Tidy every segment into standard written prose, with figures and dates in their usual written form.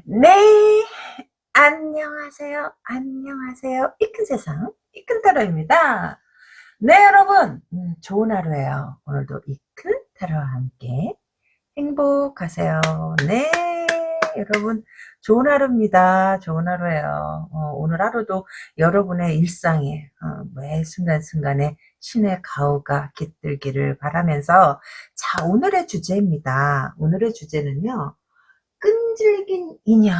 네, 안녕하세요. 안녕하세요. 이 큰 세상, 이 큰 타로입니다. 네, 여러분, 좋은 하루예요. 오늘도 이 큰 타로와 함께 행복하세요. 네, 여러분, 좋은 하루입니다. 좋은 하루예요. 오늘 하루도 여러분의 일상에 매 순간순간에 신의 가호가 깃들기를 바라면서, 자, 오늘의 주제입니다. 오늘의 주제는요, 끈질긴 인연.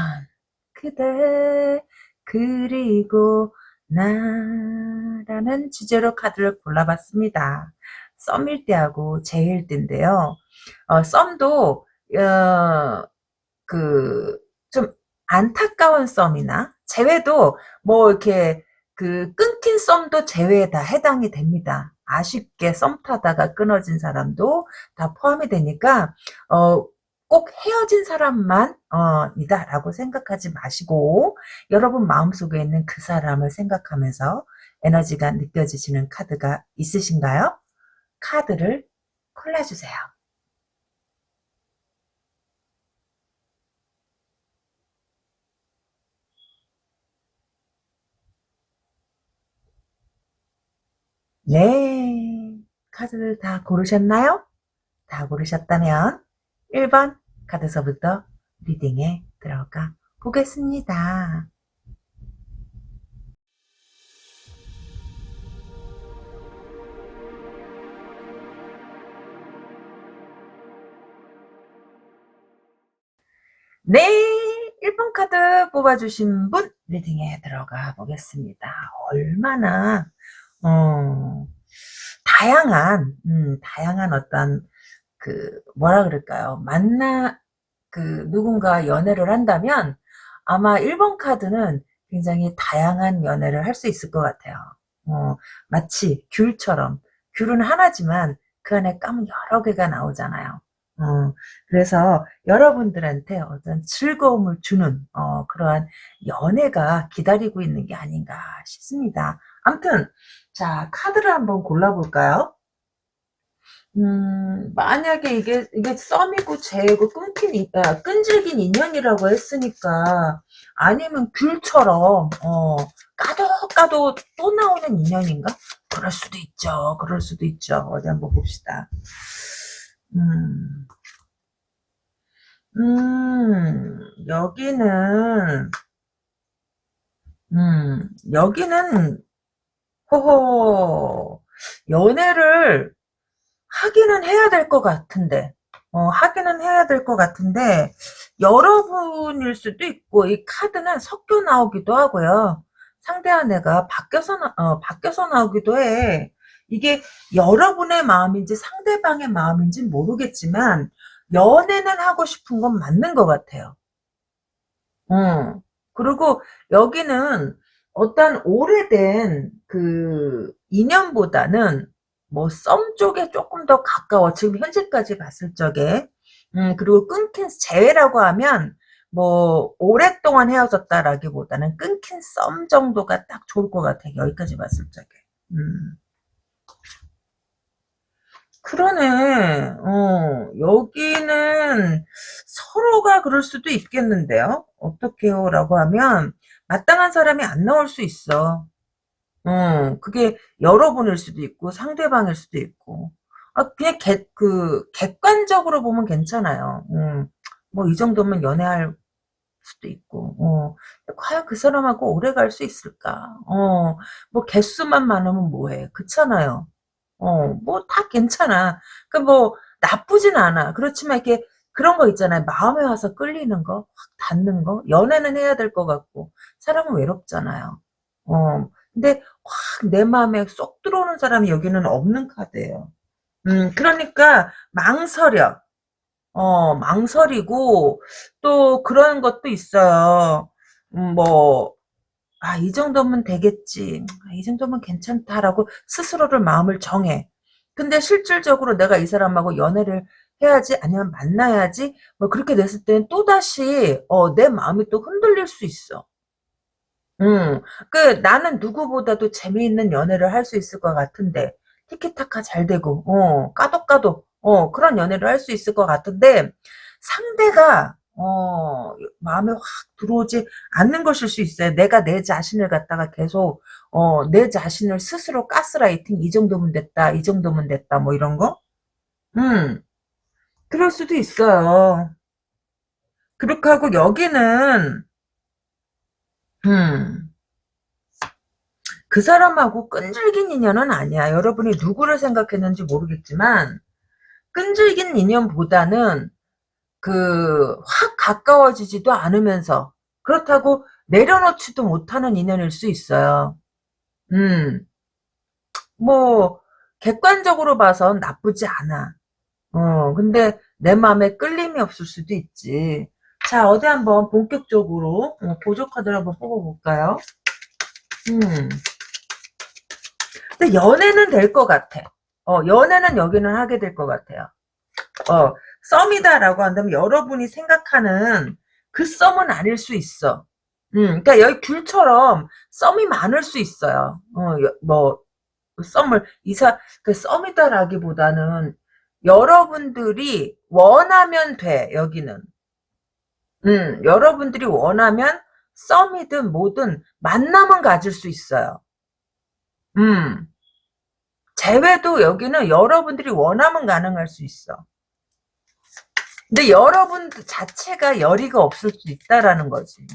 그대 그리고 나라는 주제로 카드를 골라봤습니다. 썸일 때하고 제일 때인데요. 썸도 좀 안타까운 썸이나 재회도 뭐 이렇게 끊긴 썸도 재회에 다 해당이 됩니다. 아쉽게 썸 타다가 끊어진 사람도 다 포함이 되니까 어, 꼭 헤어진 사람만 이다라고 생각하지 마시고 여러분 마음속에 있는 그 사람을 생각하면서 에너지가 느껴지시는 카드가 있으신가요? 카드를 골라주세요. 네. 카드를 다 고르셨나요? 다 고르셨다면 1번 카드서부터 리딩에 들어가 보겠습니다. 네. 1번 카드 뽑아주신 분 리딩에 들어가 보겠습니다. 얼마나 다양한 어떤 뭐라 그럴까요? 누군가 연애를 한다면 아마 1번 카드는 굉장히 다양한 연애를 할 수 있을 것 같아요. 마치 귤처럼. 귤은 하나지만 그 안에 까면 여러 개가 나오잖아요. 그래서 여러분들한테 어떤 즐거움을 주는, 그러한 연애가 기다리고 있는 게 아닌가 싶습니다. 아무튼, 자, 카드를 한번 골라볼까요? 만약에 이게 썸이고 재고 끈질긴 인연이라고 했으니까, 아니면 귤처럼, 까도 또 나오는 인연인가? 그럴 수도 있죠. 그럴 수도 있죠. 어디 한번 봅시다. 음, 여기는, 여기는, 호호, 연애를 하기는 해야 될 것 같은데, 하기는 해야 될 것 같은데, 여러분일 수도 있고, 이 카드는 섞여 나오기도 하고요. 상대한 애가 바뀌어서 나오기도 해. 이게 여러분의 마음인지 상대방의 마음인지 모르겠지만, 연애는 하고 싶은 건 맞는 것 같아요. 그리고 여기는 어떤 오래된 인연보다는 뭐 썸 쪽에 조금 더 가까워. 지금 현재까지 봤을 적에. 그리고 끊긴 재회라고 하면 뭐 오랫동안 헤어졌다라기보다는 끊긴 썸 정도가 딱 좋을 것 같아. 여기까지 봤을 적에. 음. 그러네. 여기는 서로가 그럴 수도 있겠는데요. 어떻게요? 라고 하면, 마땅한 사람이 안 나올 수 있어. 그게 여러분일 수도 있고, 상대방일 수도 있고. 그냥 객관적으로 보면 괜찮아요. 뭐, 이 정도면 연애할 수도 있고, 과연 그 사람하고 오래 갈 수 있을까? 뭐, 개수만 많으면 뭐해. 그렇잖아요. 뭐 다 괜찮아. 그 뭐 나쁘진 않아. 그렇지만 이렇게 그런 거 있잖아요. 마음에 와서 끌리는 거, 확 닿는 거. 연애는 해야 될 것 같고 사람은 외롭잖아요. 근데 확 내 마음에 쏙 들어오는 사람이 여기는 없는 카드예요. 그러니까 망설여. 망설이고 또 그런 것도 있어요. 뭐 이 정도면 되겠지. 이 정도면 괜찮다라고 스스로를 마음을 정해. 근데 실질적으로 내가 이 사람하고 연애를 해야지 아니면 만나야지 뭐 그렇게 됐을 때는 또다시 내 마음이 또 흔들릴 수 있어. 나는 누구보다도 재미있는 연애를 할 수 있을 것 같은데 티키타카 잘 되고 까독까독 그런 연애를 할 수 있을 것 같은데 상대가 마음에 확 들어오지 않는 것일 수 있어요. 내가 내 자신을 갖다가 계속, 내 자신을 스스로 가스라이팅, 이 정도면 됐다, 이 정도면 됐다, 뭐 이런 거? 음, 그럴 수도 있어요. 그렇게 하고 여기는, 음, 그 사람하고 끈질긴 인연은 아니야. 여러분이 누구를 생각했는지 모르겠지만, 끈질긴 인연보다는 확 가까워지지도 않으면서, 그렇다고 내려놓지도 못하는 인연일 수 있어요. 음, 뭐, 객관적으로 봐선 나쁘지 않아. 근데 내 마음에 끌림이 없을 수도 있지. 자, 어디 한번 본격적으로, 보조 카드를 한번 뽑아볼까요? 음, 근데 연애는 될 것 같아. 연애는 여기는 하게 될 것 같아요. 썸이다라고 한다면 여러분이 생각하는 그 썸은 아닐 수 있어. 그러니까 여기 귤처럼 썸이 많을 수 있어요. 뭐 썸을 그 썸이다라기보다는 여러분들이 원하면 돼. 여기는. 여러분들이 원하면 썸이든 뭐든 만남은 가질 수 있어요. 음. 재회도 여기는 여러분들이 원하면 가능할 수 있어. 근데 여러분 자체가 열의가 없을 수 있다라는 거지.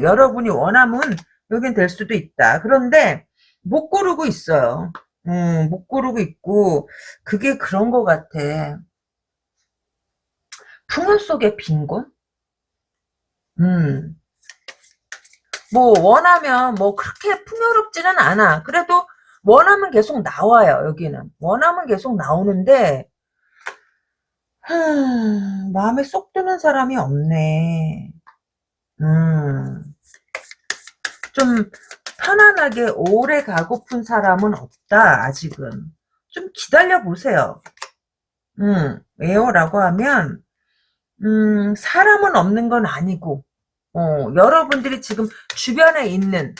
여러분이 원하면 여긴 될 수도 있다. 그런데 못 고르고 있어요. 못 고르고 있고 그게 그런 것 같아. 풍요 속의 빈곤? 음, 뭐 원하면 뭐 그렇게 풍요롭지는 않아. 그래도 원하면 계속 나와요. 여기는 원하면 계속 나오는데 마음에 쏙 드는 사람이 없네. 음, 좀 편안하게 오래 가고픈 사람은 없다, 아직은. 좀 기다려 보세요. 왜요? 라고 하면, 사람은 없는 건 아니고, 여러분들이 지금 주변에 있는,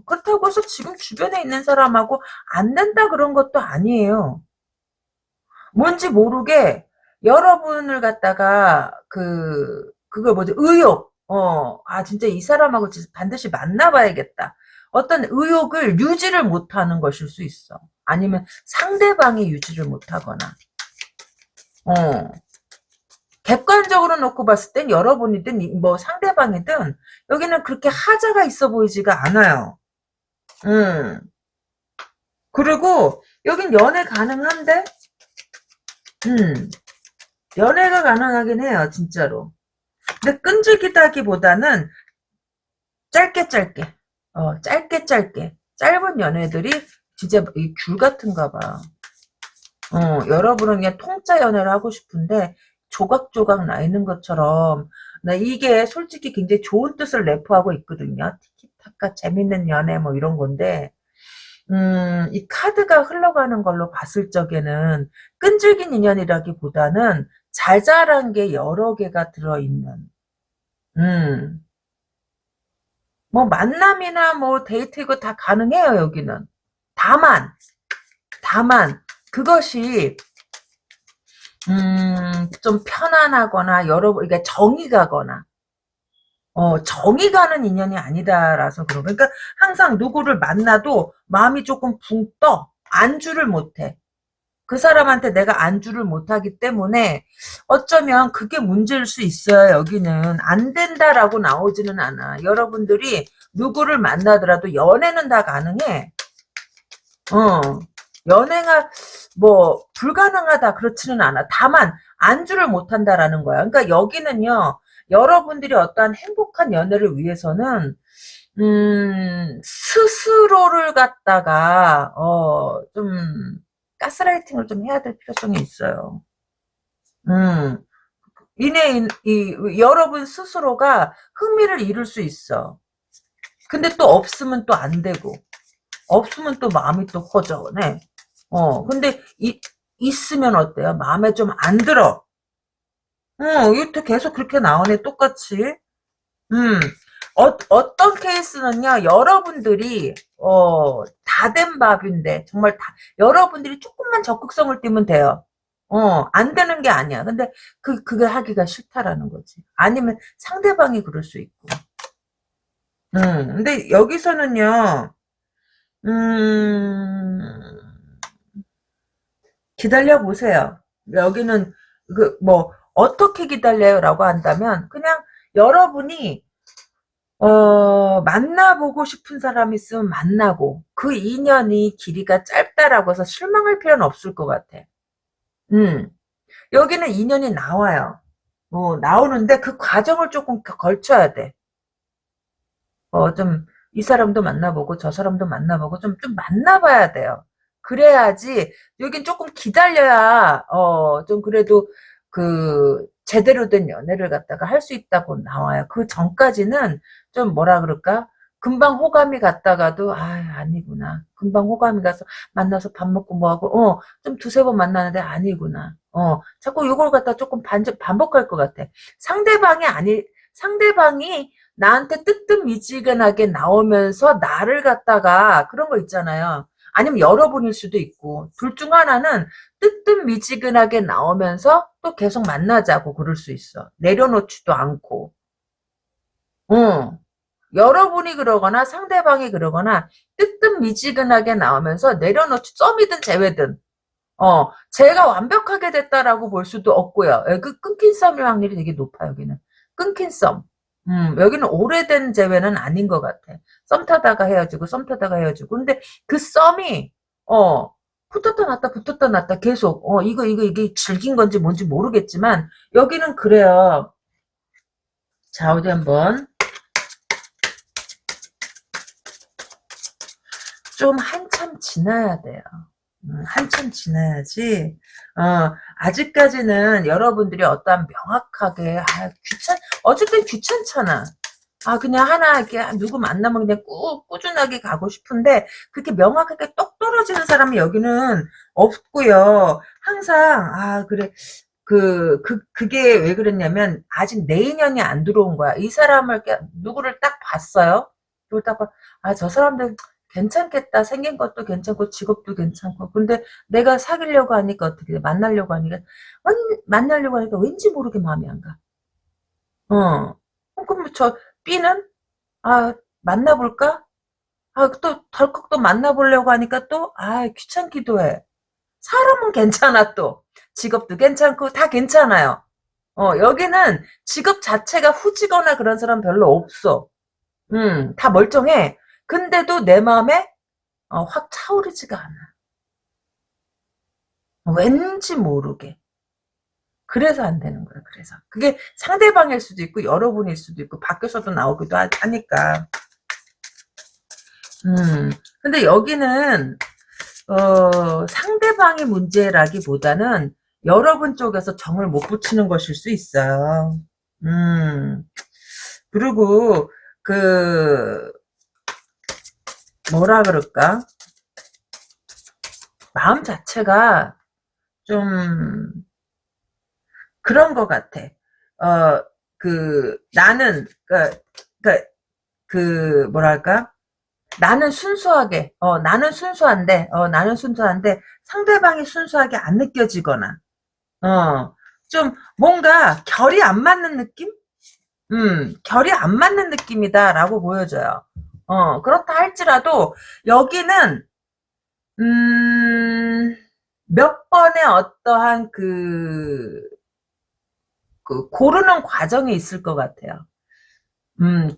그렇다고 해서 지금 주변에 있는 사람하고 안 된다 그런 것도 아니에요. 뭔지 모르게 여러분을 갖다가 그걸 뭐지 의욕 진짜 이 사람하고 진짜 반드시 만나봐야겠다 어떤 의욕을 유지를 못하는 것일 수 있어. 아니면 상대방이 유지를 못하거나 어 객관적으로 놓고 봤을 땐 여러분이든 뭐 상대방이든 여기는 그렇게 하자가 있어 보이지가 않아요. 음 그리고 여긴 연애 가능한데 음 연애가 가능하긴 해요, 진짜로. 근데 끈질기다기보다는 짧게 짧게, 짧게 짧게, 짧은 연애들이 진짜 이 귤 같은가 봐. 여러분은 그냥 통짜 연애를 하고 싶은데 조각조각 나 있는 것처럼 나 이게 솔직히 굉장히 좋은 뜻을 내포하고 있거든요. 티키타카 재밌는 연애 뭐 이런 건데 이 카드가 흘러가는 걸로 봤을 적에는 끈질긴 인연이라기보다는 자잘한 게 여러 개가 들어있는 음. 뭐 만남이나 뭐 데이트 이거 다 가능해요, 여기는. 다만, 다만 그것이 좀 편안하거나 그러니까 정이 가거나 정이 가는 인연이 아니다라서 그런 거. 그러니까 항상 누구를 만나도 마음이 조금 붕 떠. 안주를 못해. 그 사람한테 내가 안주를 못하기 때문에 어쩌면 그게 문제일 수 있어요. 여기는 안 된다라고 나오지는 않아. 여러분들이 누구를 만나더라도 연애는 다 가능해. 어, 연애가 뭐 불가능하다 그렇지는 않아. 다만 안주를 못한다라는 거야. 그러니까 여기는요. 여러분들이 어떠한 행복한 연애를 위해서는 스스로를 갖다가 좀 가스라이팅을 좀 해야 될 필요성이 있어요. 음, 여러분 스스로가 흥미를 잃을 수 있어. 근데 또 없으면 또 안 되고, 없으면 또 마음이 또 허전해. 근데 있으면 어때요? 마음에 좀 안 들어. 이것도 계속 그렇게 나오네, 똑같이. 음, 어떤 케이스는요, 여러분들이, 다 된 밥인데, 정말 여러분들이 조금만 적극성을 띠면 돼요. 안 되는 게 아니야. 근데 그게 하기가 싫다라는 거지. 아니면 상대방이 그럴 수 있고. 근데 여기서는요, 음, 기다려 보세요. 여기는, 어떻게 기다려요라고 한다면, 그냥 여러분이, 만나보고 싶은 사람 있으면 만나고, 그 인연이 길이가 짧다라고 해서 실망할 필요는 없을 것 같아. 음, 여기는 인연이 나와요. 나오는데 그 과정을 조금 걸쳐야 돼. 이 사람도 만나보고 저 사람도 만나보고 좀 만나봐야 돼요. 그래야지, 여긴 조금 기다려야, 좀 그래도 제대로 된 연애를 갖다가 할 수 있다고 나와요. 그 전까지는 좀 뭐라 그럴까? 금방 호감이 갔다가도, 아니구나. 금방 호감이 가서 만나서 밥 먹고 뭐하고, 좀 두세 번 만나는데 아니구나. 자꾸 이걸 갖다 조금 반복할 것 같아. 상대방이 나한테 뜨뜻미지근하게 나오면서 나를 갖다가 그런 거 있잖아요. 아니면 여러분일 수도 있고 둘 중 하나는 뜨뜻미지근하게 나오면서 또 계속 만나자고 그럴 수 있어. 내려놓지도 않고. 어. 여러분이 그러거나 상대방이 그러거나 뜨뜻미지근하게 나오면서 내려놓지 썸이든 재회든 제가 완벽하게 됐다라고 볼 수도 없고요. 끊긴 썸일 확률이 되게 높아요, 여기는. 끊긴 썸. 여기는 오래된 재회는 아닌 것 같아. 썸 타다가 헤어지고, 썸 타다가 헤어지고. 근데 그 썸이, 붙었다 놨다, 붙었다 놨다 계속, 이게 즐긴 건지 뭔지 모르겠지만, 여기는 그래요. 자, 어디 한번. 좀 한참 지나야 돼요. 한참 지나야지. 아직까지는 여러분들이 어떠한 명확하게, 어쨌든 귀찮잖아. 그냥 하나, 이렇게, 누구 만나면 그냥 꾸준하게 가고 싶은데, 그렇게 명확하게 똑 떨어지는 사람이 여기는 없고요. 항상, 그래. 그게 왜 그랬냐면, 아직 내 인연이 안 들어온 거야. 이 사람을, 누구를 딱 봤어요? 그걸 딱 봐, 저 사람들 괜찮겠다. 생긴 것도 괜찮고, 직업도 괜찮고. 근데 내가 사귀려고 하니까 어떻게 돼? 만나려고 하니까 왠지 모르게 마음이 안 가. 그럼 B는? 만나볼까? 또, 덜컥 또 만나보려고 하니까 또, 귀찮기도 해. 사람은 괜찮아, 또. 직업도 괜찮고, 다 괜찮아요. 여기는 직업 자체가 후지거나 그런 사람 별로 없어. 다 멀쩡해. 근데도 내 마음에, 확 차오르지가 않아. 왠지 모르게. 그래서 안 되는 거야, 그래서. 그게 상대방일 수도 있고, 여러분일 수도 있고, 밖에서도 나오기도 하니까. 근데 여기는, 상대방의 문제라기보다는 여러분 쪽에서 정을 못 붙이는 것일 수 있어요. 그리고, 뭐라 그럴까? 마음 자체가 좀, 그런 것 같아. 나는, 뭐랄까? 나는 순수한데, 상대방이 순수하게 안 느껴지거나, 좀, 뭔가, 결이 안 맞는 느낌? 결이 안 맞는 느낌이다라고 보여져요. 그렇다 할지라도, 여기는, 몇 번의 어떠한 고르는 과정이 있을 것 같아요.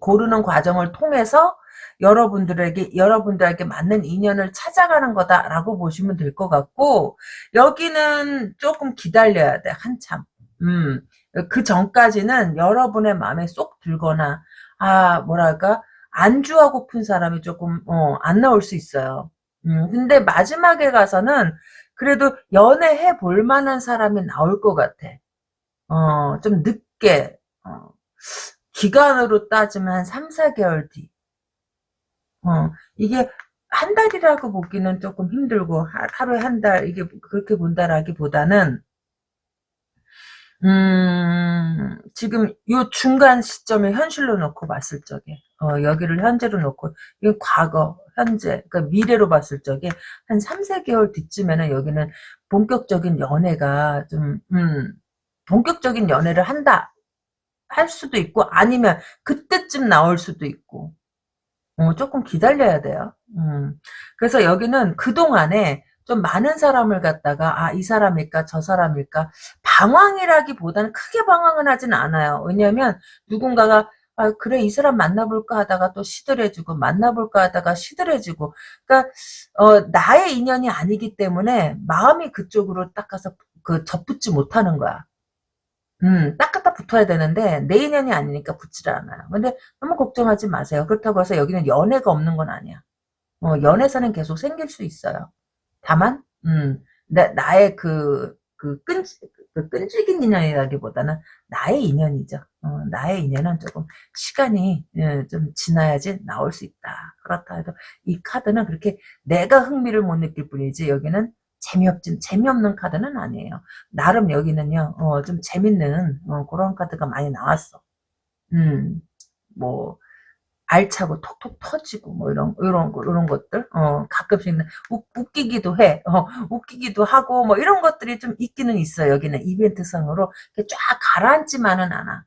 고르는 과정을 통해서 여러분들에게 맞는 인연을 찾아가는 거다라고 보시면 될 것 같고, 여기는 조금 기다려야 돼, 한참. 그 전까지는 여러분의 마음에 쏙 들거나, 뭐랄까, 안주하고픈 사람이 조금, 안 나올 수 있어요. 근데 마지막에 가서는 그래도 연애해 볼 만한 사람이 나올 것 같아. 좀 늦게, 기간으로 따지면 한 3, 4개월 뒤. 이게 한 달이라고 보기는 조금 힘들고, 하루에 한 달, 이게 그렇게 본다라기보다는, 지금 요 중간 시점에 현실로 놓고 봤을 적에, 여기를 현재로 놓고, 이건 과거, 현재, 그러니까 미래로 봤을 적에, 한 3, 4개월 뒤쯤에는 여기는 본격적인 연애가 본격적인 연애를 한다 할 수도 있고 아니면 그때쯤 나올 수도 있고 조금 기다려야 돼요. 그래서 여기는 그동안에 좀 많은 사람을 갖다가 이 사람일까 저 사람일까 방황이라기보다는 크게 방황은 하진 않아요. 왜냐하면 누군가가 그래 이 사람 만나볼까 하다가 또 시들해지고 만나볼까 하다가 시들해지고 그러니까 나의 인연이 아니기 때문에 마음이 그쪽으로 딱 가서 접붙지 못하는 거야. 딱 갖다 붙어야 되는데 내 인연이 아니니까 붙지를 않아요. 근데 너무 걱정하지 마세요. 그렇다고 해서 여기는 연애가 없는 건 아니야. 연애사는 계속 생길 수 있어요. 다만 나의 그 끈질긴 인연이라기보다는 나의 인연이죠. 나의 인연은 조금 시간이 좀 지나야지 나올 수 있다. 그렇다 해도 이 카드는 그렇게 내가 흥미를 못 느낄 뿐이지 여기는 재미없는 카드는 아니에요. 나름 여기는요, 좀 재밌는, 그런 카드가 많이 나왔어. 뭐, 알차고 톡톡 터지고, 뭐, 이런 것들, 가끔씩 웃기기도 해, 웃기기도 하고, 뭐, 이런 것들이 좀 있기는 있어, 여기는. 이벤트성으로. 쫙 가라앉지만은 않아.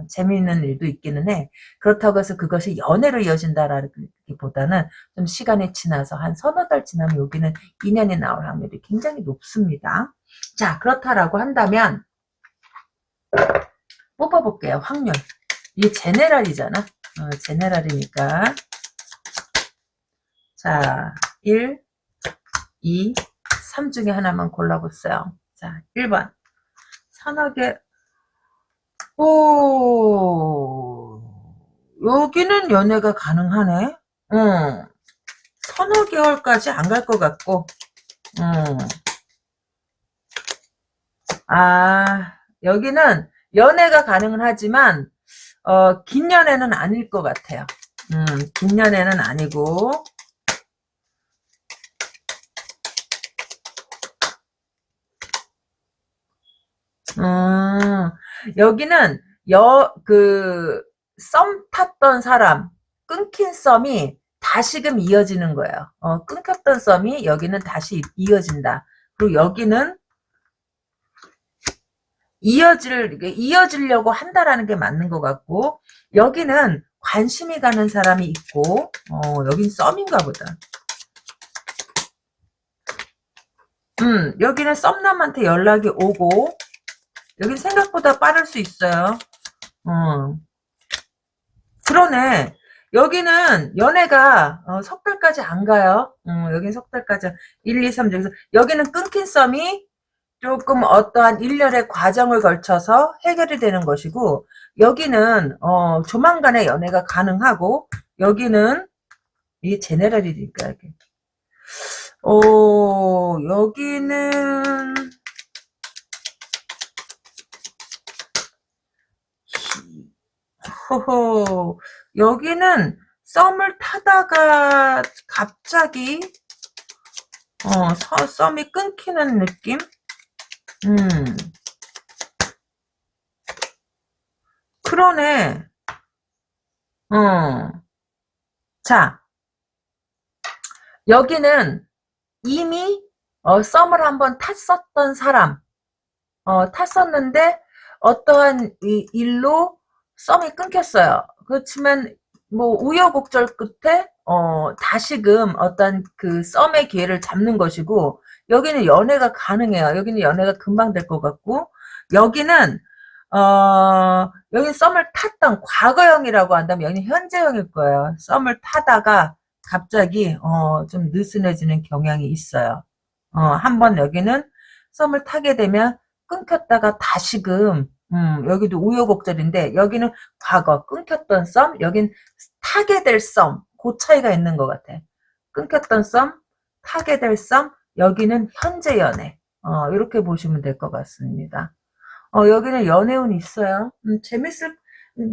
재미있는 일도 있기는 해. 그렇다고 해서 그것이 연애로 이어진다라기보다는 좀 시간이 지나서 한 서너 달 지나면 여기는 인연이 나올 확률이 굉장히 높습니다. 자, 그렇다라고 한다면 뽑아볼게요. 확률. 이게 제네랄이잖아. 제네랄이니까. 자, 1, 2, 3 중에 하나만 골라보세요. 자, 1번. 서너 개. 오, 여기는 연애가 가능하네. 서너 개월까지 안 갈 것 같고, 여기는 연애가 가능은 하지만, 긴 연애는 아닐 것 같아요. 긴 연애는 아니고, 여기는 썸 탔던 사람, 끊긴 썸이 다시금 이어지는 거예요. 끊겼던 썸이 여기는 다시 이어진다. 그리고 여기는 이어지려고 한다라는 게 맞는 것 같고, 여기는 관심이 가는 사람이 있고, 여긴 썸인가 보다. 여기는 썸남한테 연락이 오고, 여긴 생각보다 빠를 수 있어요. 그러네. 여기는 연애가 석 달까지 안 가요. 여긴 석 달까지 1, 2, 3 중에서 여기는 끊긴 썸이 조금 어떠한 일련의 과정을 걸쳐서 해결이 되는 것이고 여기는 조만간에 연애가 가능하고 여기는 이게 제네랄이니까 이게. 여기는 호호 여기는 썸을 타다가 갑자기 썸이 끊기는 느낌? 그러네. 자, 여기는 이미 썸을 한번 탔었던 사람, 탔었는데 어떠한 일로 썸이 끊겼어요. 그렇지만 뭐 우여곡절 끝에 다시금 어떤 그 썸의 기회를 잡는 것이고 여기는 연애가 가능해요. 여기는 연애가 금방 될 것 같고 여기는 여기 썸을 탔던 과거형이라고 한다면 여기는 현재형일 거예요. 썸을 타다가 갑자기 좀 느슨해지는 경향이 있어요. 한번 여기는 썸을 타게 되면 끊겼다가 다시금 여기도 우여곡절인데 여기는 과거 끊겼던 썸, 여긴 타게 될 썸, 그 차이가 있는 것 같아. 끊겼던 썸, 타게 될 썸, 여기는 현재 연애. 이렇게 보시면 될 것 같습니다. 여기는 연애운 있어요.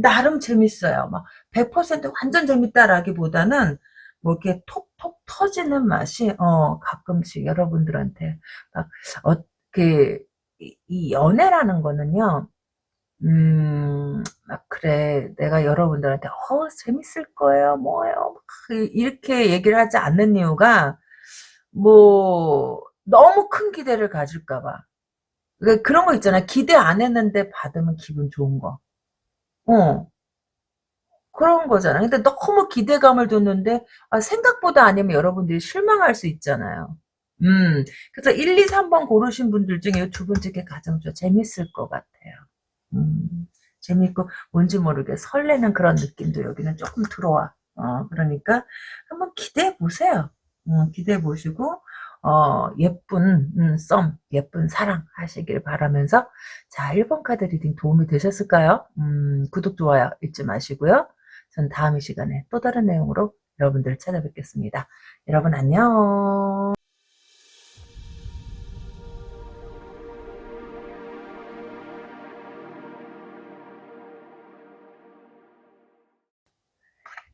나름 재밌어요. 막 100% 완전 재밌다라기보다는 뭐 이렇게 톡톡 터지는 맛이 가끔씩 여러분들한테 막 이 연애라는 거는요. 그래 내가 여러분들한테 재밌을 거예요 뭐예요 이렇게 얘기를 하지 않는 이유가 뭐 너무 큰 기대를 가질까 봐. 그런 거 있잖아. 기대 안 했는데 받으면 기분 좋은 거. 어. 그런 거잖아. 근데 너무 기대감을 뒀는데 생각보다 아니면 여러분들이 실망할 수 있잖아요. 그래서 1, 2, 3번 고르신 분들 중에 두 번째 게 가장 좀 재밌을 것 같아요. 재밌고 뭔지 모르게 설레는 그런 느낌도 여기는 조금 들어와. 그러니까 한번 기대해 보세요. 기대해 보시고 예쁜 예쁜 사랑 하시길 바라면서 자 1번 카드 리딩 도움이 되셨을까요? 구독 좋아요 잊지 마시고요. 전 다음 이 시간에 또 다른 내용으로 여러분들을 찾아뵙겠습니다. 여러분 안녕.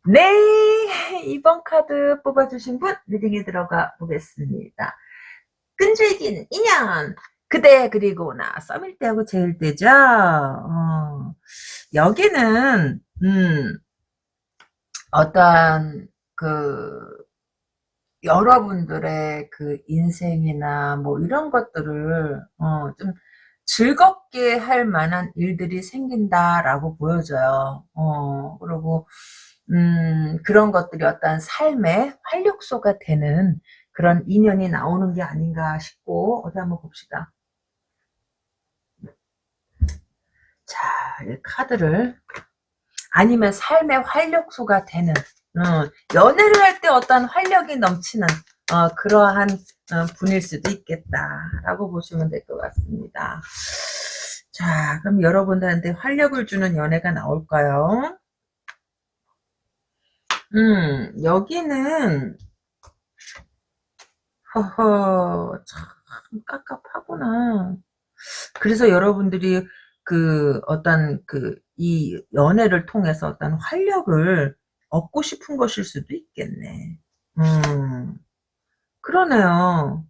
네, 이번 카드 뽑아주신 분 리딩에 들어가 보겠습니다. 끈질기는 인연 그대 그리고 나 썸일 때하고 제일 때죠. 여기는 어떠한 그 여러분들의 그 인생이나 뭐 이런 것들을 좀 즐겁게 할 만한 일들이 생긴다라고 보여져요. 그리고 그런 것들이 어떤 삶의 활력소가 되는 그런 인연이 나오는 게 아닌가 싶고 어디 한번 봅시다. 자, 이 카드를 아니면 삶의 활력소가 되는 연애를 할 때 어떤 활력이 넘치는 그러한 분일 수도 있겠다라고 보시면 될 것 같습니다. 자, 그럼 여러분들한테 활력을 주는 연애가 나올까요? 여기는 허허 참 깝깝하구나. 그래서 여러분들이 그 어떤 그 이 연애를 통해서 어떤 활력을 얻고 싶은 것일 수도 있겠네. 그러네요.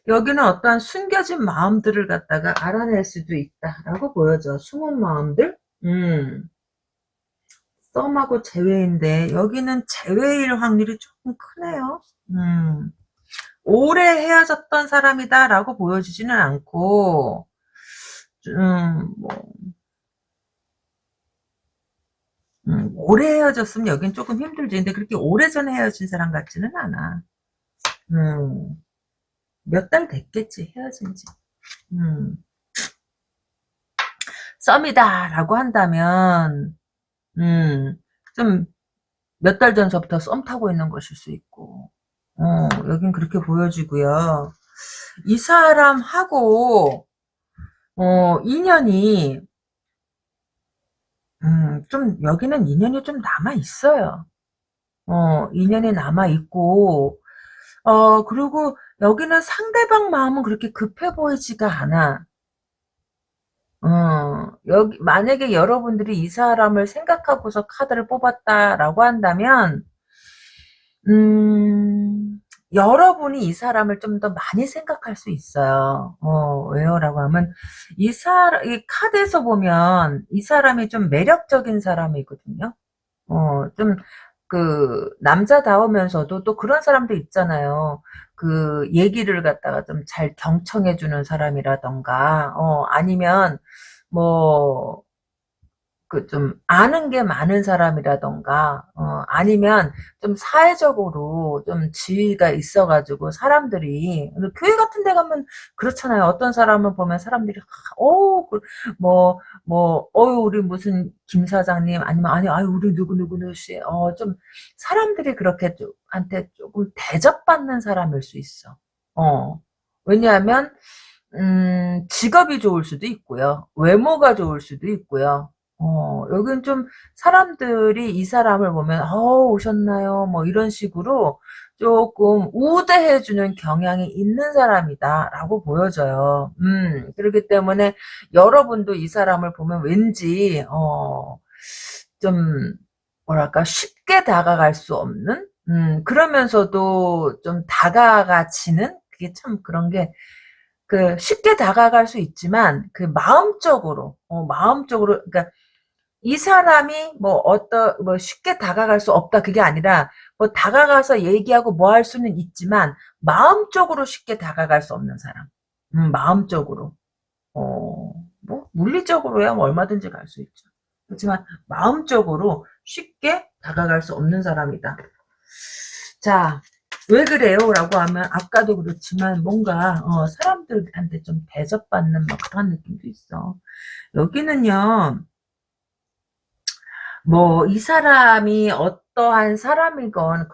여기는 어떠한 숨겨진 마음들을 갖다가 알아낼 수도 있다라고 보여져. 숨은 마음들? 썸하고 제외인데 여기는 제외일 확률이 조금 크네요. 오래 헤어졌던 사람이다라고 보여지지는 않고 뭐 오래 헤어졌으면 여긴 조금 힘들지. 근데 그렇게 오래전에 헤어진 사람 같지는 않아. 몇 달 됐겠지, 헤어진 지. 썸이다라고 한다면, 좀 몇 달 전서부터 썸 타고 있는 것일 수 있고, 여긴 그렇게 보여지고요. 이 사람하고, 인연이, 좀, 여기는 인연이 좀 남아있어요. 인연이 남아있고, 그리고 여기는 상대방 마음은 그렇게 급해 보이지가 않아. 만약에 여러분들이 이 사람을 생각하고서 카드를 뽑았다라고 한다면, 여러분이 이 사람을 좀 더 많이 생각할 수 있어요. 왜요? 라고 하면, 이 카드에서 보면, 이 사람이 좀 매력적인 사람이거든요. 좀, 남자다우면서도 또 그런 사람도 있잖아요. 얘기를 갖다가 좀 잘 경청해주는 사람이라던가, 아니면, 뭐, 좀 아는 게 많은 사람이라던가 아니면 좀 사회적으로 좀 지위가 있어가지고 사람들이 교회 같은 데 가면 그렇잖아요. 어떤 사람을 보면 사람들이 우리 무슨 김 사장님 아니면 아니 아유 우리 누구누구누 씨 좀 사람들이 그렇게 한테 조금 대접받는 사람일 수 있어. 왜냐하면 직업이 좋을 수도 있고요. 외모가 좋을 수도 있고요. 여긴 좀 사람들이 이 사람을 보면, 오셨나요? 뭐 이런 식으로 조금 우대해주는 경향이 있는 사람이다라고 보여져요. 그렇기 때문에 여러분도 이 사람을 보면 왠지, 좀, 뭐랄까, 쉽게 다가갈 수 없는? 그러면서도 좀 다가가지는? 그게 참 그런 게, 쉽게 다가갈 수 있지만, 마음적으로, 그러니까, 이 사람이 뭐 쉽게 다가갈 수 없다 그게 아니라 뭐 다가가서 얘기하고 뭐 할 수는 있지만 마음적으로 쉽게 다가갈 수 없는 사람. 마음적으로. 뭐 물리적으로야 뭐 얼마든지 갈 수 있죠. 그렇지만 마음적으로 쉽게 다가갈 수 없는 사람이다. 자, 왜 그래요? 라고 하면 아까도 그렇지만 뭔가 사람들한테 좀 대접받는 뭐 그런 느낌도 있어. 여기는요. 뭐 이 사람이 어떠한 사람이건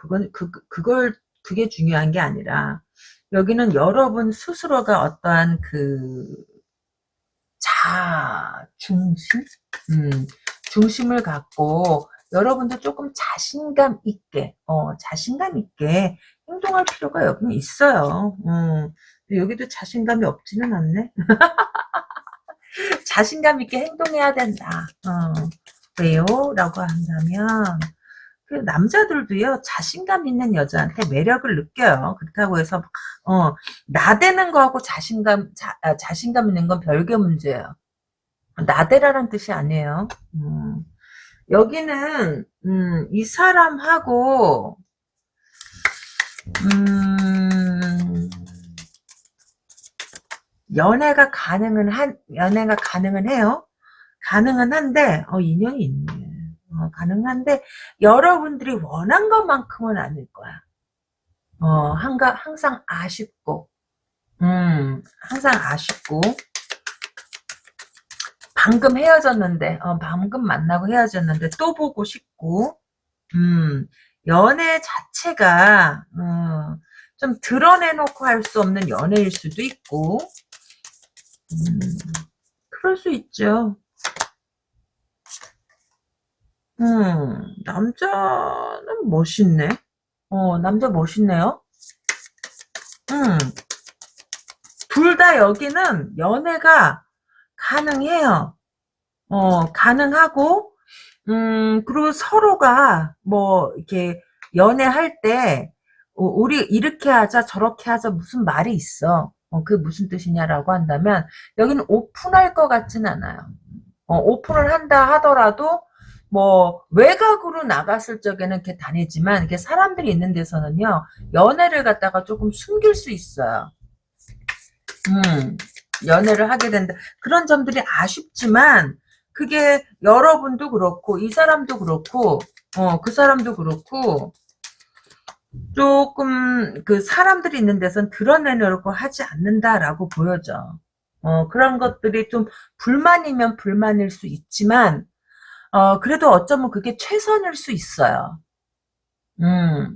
그게 중요한 게 아니라 여기는 여러분 스스로가 어떠한 중심? 중심을 갖고 여러분도 조금 자신감 있게 행동할 필요가 여기는 있어요. 근데 여기도 자신감이 없지는 않네. 자신감 있게 행동해야 된다. 왜요? 라고 한다면 그 남자들도요 자신감 있는 여자한테 매력을 느껴요. 그렇다고 해서 나대는 거하고 자신감 있는 건 별개 문제예요. 나대라는 뜻이 아니에요. 여기는 이 사람하고 연애가 가능은 해요. 가능은 한데 인연이 있네. 가능한데 여러분들이 원한 것만큼은 아닐 거야. 항상 아쉽고 항상 아쉽고 방금 만나고 헤어졌는데 또 보고 싶고 연애 자체가 좀 드러내놓고 할 수 없는 연애일 수도 있고 그럴 수 있죠. 남자는 멋있네. 남자 멋있네요. 둘 다 여기는 연애가 가능해요. 가능하고, 그리고 서로가 뭐, 이렇게 연애할 때, 우리 이렇게 하자, 저렇게 하자, 무슨 말이 있어. 그게 무슨 뜻이냐라고 한다면, 여기는 오픈할 것 같진 않아요. 오픈을 한다 하더라도, 뭐 외곽으로 나갔을 적에는 이렇게 다니지만 이렇게 사람들이 있는 데서는요 연애를 갖다가 조금 숨길 수 있어요. 연애를 하게 된다. 그런 점들이 아쉽지만 그게 여러분도 그렇고 이 사람도 그렇고 그 사람도 그렇고 조금 그 사람들이 있는 데선 드러내려고 하지 않는다라고 보여져. 그런 것들이 좀 불만이면 불만일 수 있지만 그래도 어쩌면 그게 최선일 수 있어요.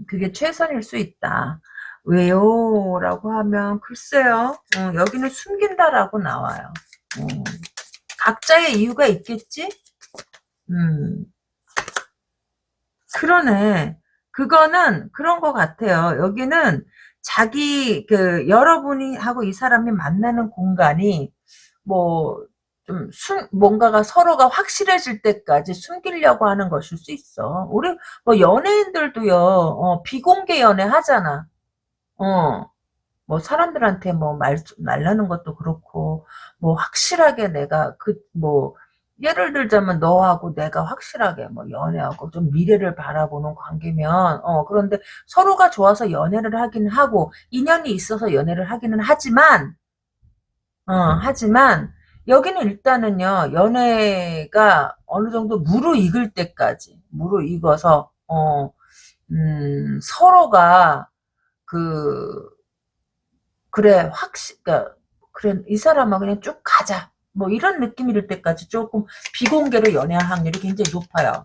그게 최선일 수 있다. 왜요? 라고 하면, 글쎄요. 여기는 숨긴다라고 나와요. 각자의 이유가 있겠지? 그러네. 그거는 그런 것 같아요. 여기는 여러분이 하고 이 사람이 만나는 공간이, 뭐, 뭔가가 서로가 확실해질 때까지 숨기려고 하는 것일 수 있어. 우리, 뭐, 연예인들도요, 비공개 연애 하잖아. 뭐, 사람들한테 뭐, 말라는 것도 그렇고, 뭐, 확실하게 내가, 예를 들자면 너하고 내가 확실하게 뭐, 연애하고 좀 미래를 바라보는 관계면, 그런데 서로가 좋아서 연애를 하긴 하고, 인연이 있어서 연애를 하기는 하지만, 여기는 일단은요, 연애가 어느 정도 무르익을 때까지, 무르익어서, 서로가, 그, 그래, 그래, 이 사람하고 그냥 쭉 가자. 뭐, 이런 느낌이 들 때까지 조금 비공개로 연애할 확률이 굉장히 높아요.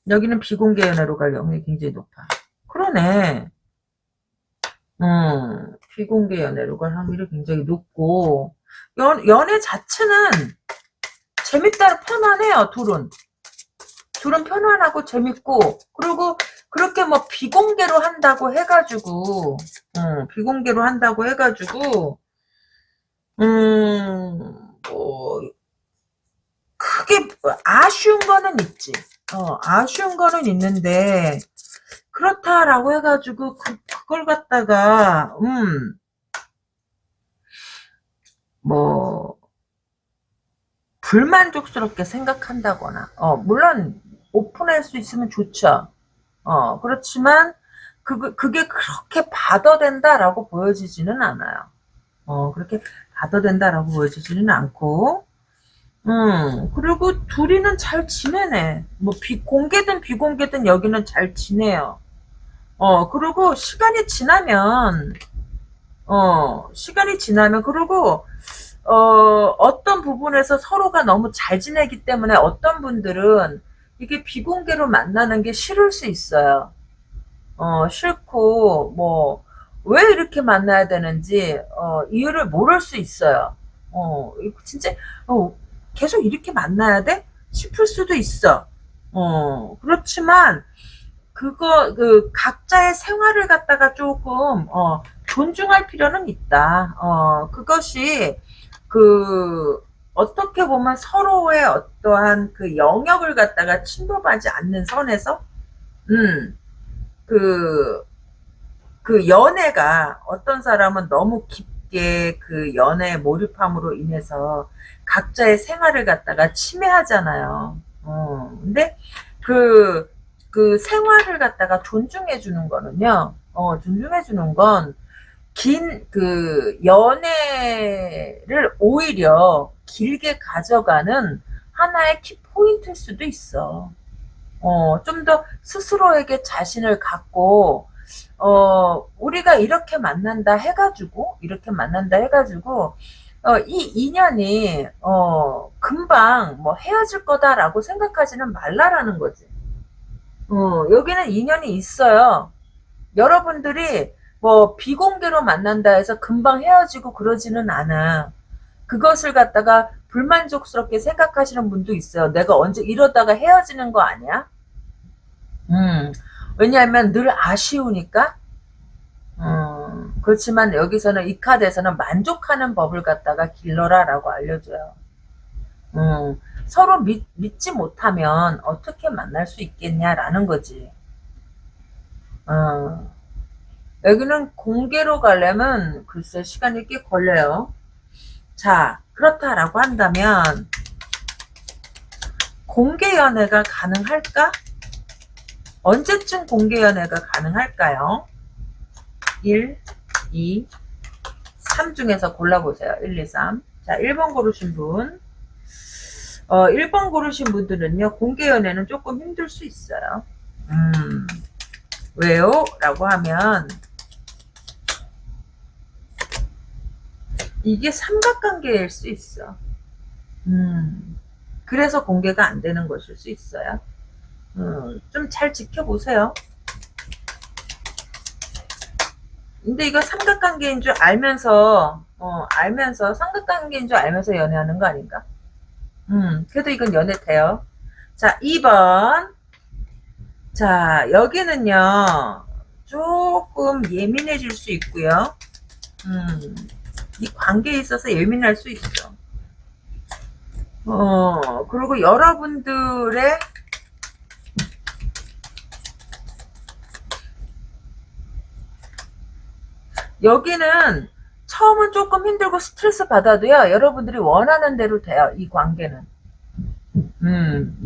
여기는 비공개 연애로 갈 확률이 굉장히 높아. 그러네. 비공개 연애로 갈 확률이 굉장히 높고, 연애 자체는 재밌다, 편안해요, 둘은. 둘은 편안하고 재밌고, 그리고 그렇게 뭐 비공개로 한다고 해가지고, 뭐, 크게 아쉬운 거는 있지. 아쉬운 거는 있는데, 그렇다라고 해가지고, 그걸 갖다가, 뭐, 불만족스럽게 생각한다거나, 물론, 오픈할 수 있으면 좋죠. 그렇지만, 그게 그렇게 받아된다라고 보여지지는 않아요. 그렇게 받아된다라고 보여지지는 않고, 그리고 둘이는 잘 지내네. 뭐, 공개든 비공개든 여기는 잘 지내요. 그리고 시간이 지나면, 그리고, 어떤 부분에서 서로가 너무 잘 지내기 때문에 어떤 분들은 이게 비공개로 만나는 게 싫을 수 있어요. 싫고, 뭐, 왜 이렇게 만나야 되는지, 이유를 모를 수 있어요. 이거 진짜, 어, 계속 이렇게 만나야 돼? 싶을 수도 있어. 그렇지만, 각자의 생활을 갖다가 조금, 존중할 필요는 있다. 그것이, 그, 어떻게 보면 서로의 어떠한 그 영역을 갖다가 침범하지 않는 선에서, 음, 그, 그 연애가 어떤 사람은 너무 깊게 그 연애에 몰입함으로 인해서 각자의 생활을 갖다가 침해하잖아요. 근데 그, 그 생활을 갖다가 존중해 주는 거는요, 존중해 주는 건 그 연애를 오히려 길게 가져가는 하나의 키포인트일 수도 있어. 좀 더 스스로에게 자신을 갖고, 우리가 이렇게 만난다 해가지고, 이 인연이, 금방 뭐 헤어질 거다라고 생각하지는 말라라는 거지. 여기는 인연이 있어요. 여러분들이 뭐 비공개로 만난다 해서 금방 헤어지고 그러지는 않아. 그것을 갖다가 불만족스럽게 생각하시는 분도 있어요. 내가 언제 이러다가 헤어지는 거 아니야? 왜냐하면 늘 아쉬우니까. 그렇지만 여기서는 이 카드에서는 만족하는 법을 갖다가 길러라라고 알려줘요. 서로 믿지 못하면 어떻게 만날 수 있겠냐라는 거지. 여기는 공개로 가려면 글쎄 시간이 꽤 걸려요. 자, 그렇다라고 한다면 공개 연애가 가능할까? 언제쯤 공개 연애가 가능할까요? 1, 2, 3 중에서 골라보세요. 1, 2, 3. 자, 1번 고르신 분. 1번 고르신 분들은요, 공개 연애는 조금 힘들 수 있어요. 왜요? 라고 하면, 이게 삼각관계일 수 있어. 그래서 공개가 안 되는 것일 수 있어요. 좀 잘 지켜보세요. 근데 이거 삼각관계인 줄 알면서, 삼각관계인 줄 알면서 연애하는 거 아닌가? 그래도 이건 연애 돼요. 자, 2번. 자, 여기는요, 조금 예민해질 수 있고요. 이 관계에 있어서 예민할 수 있어. 그리고 여러분들의 여기는 처음은 조금 힘들고 스트레스 받아도요, 여러분들이 원하는 대로 돼요, 이 관계는.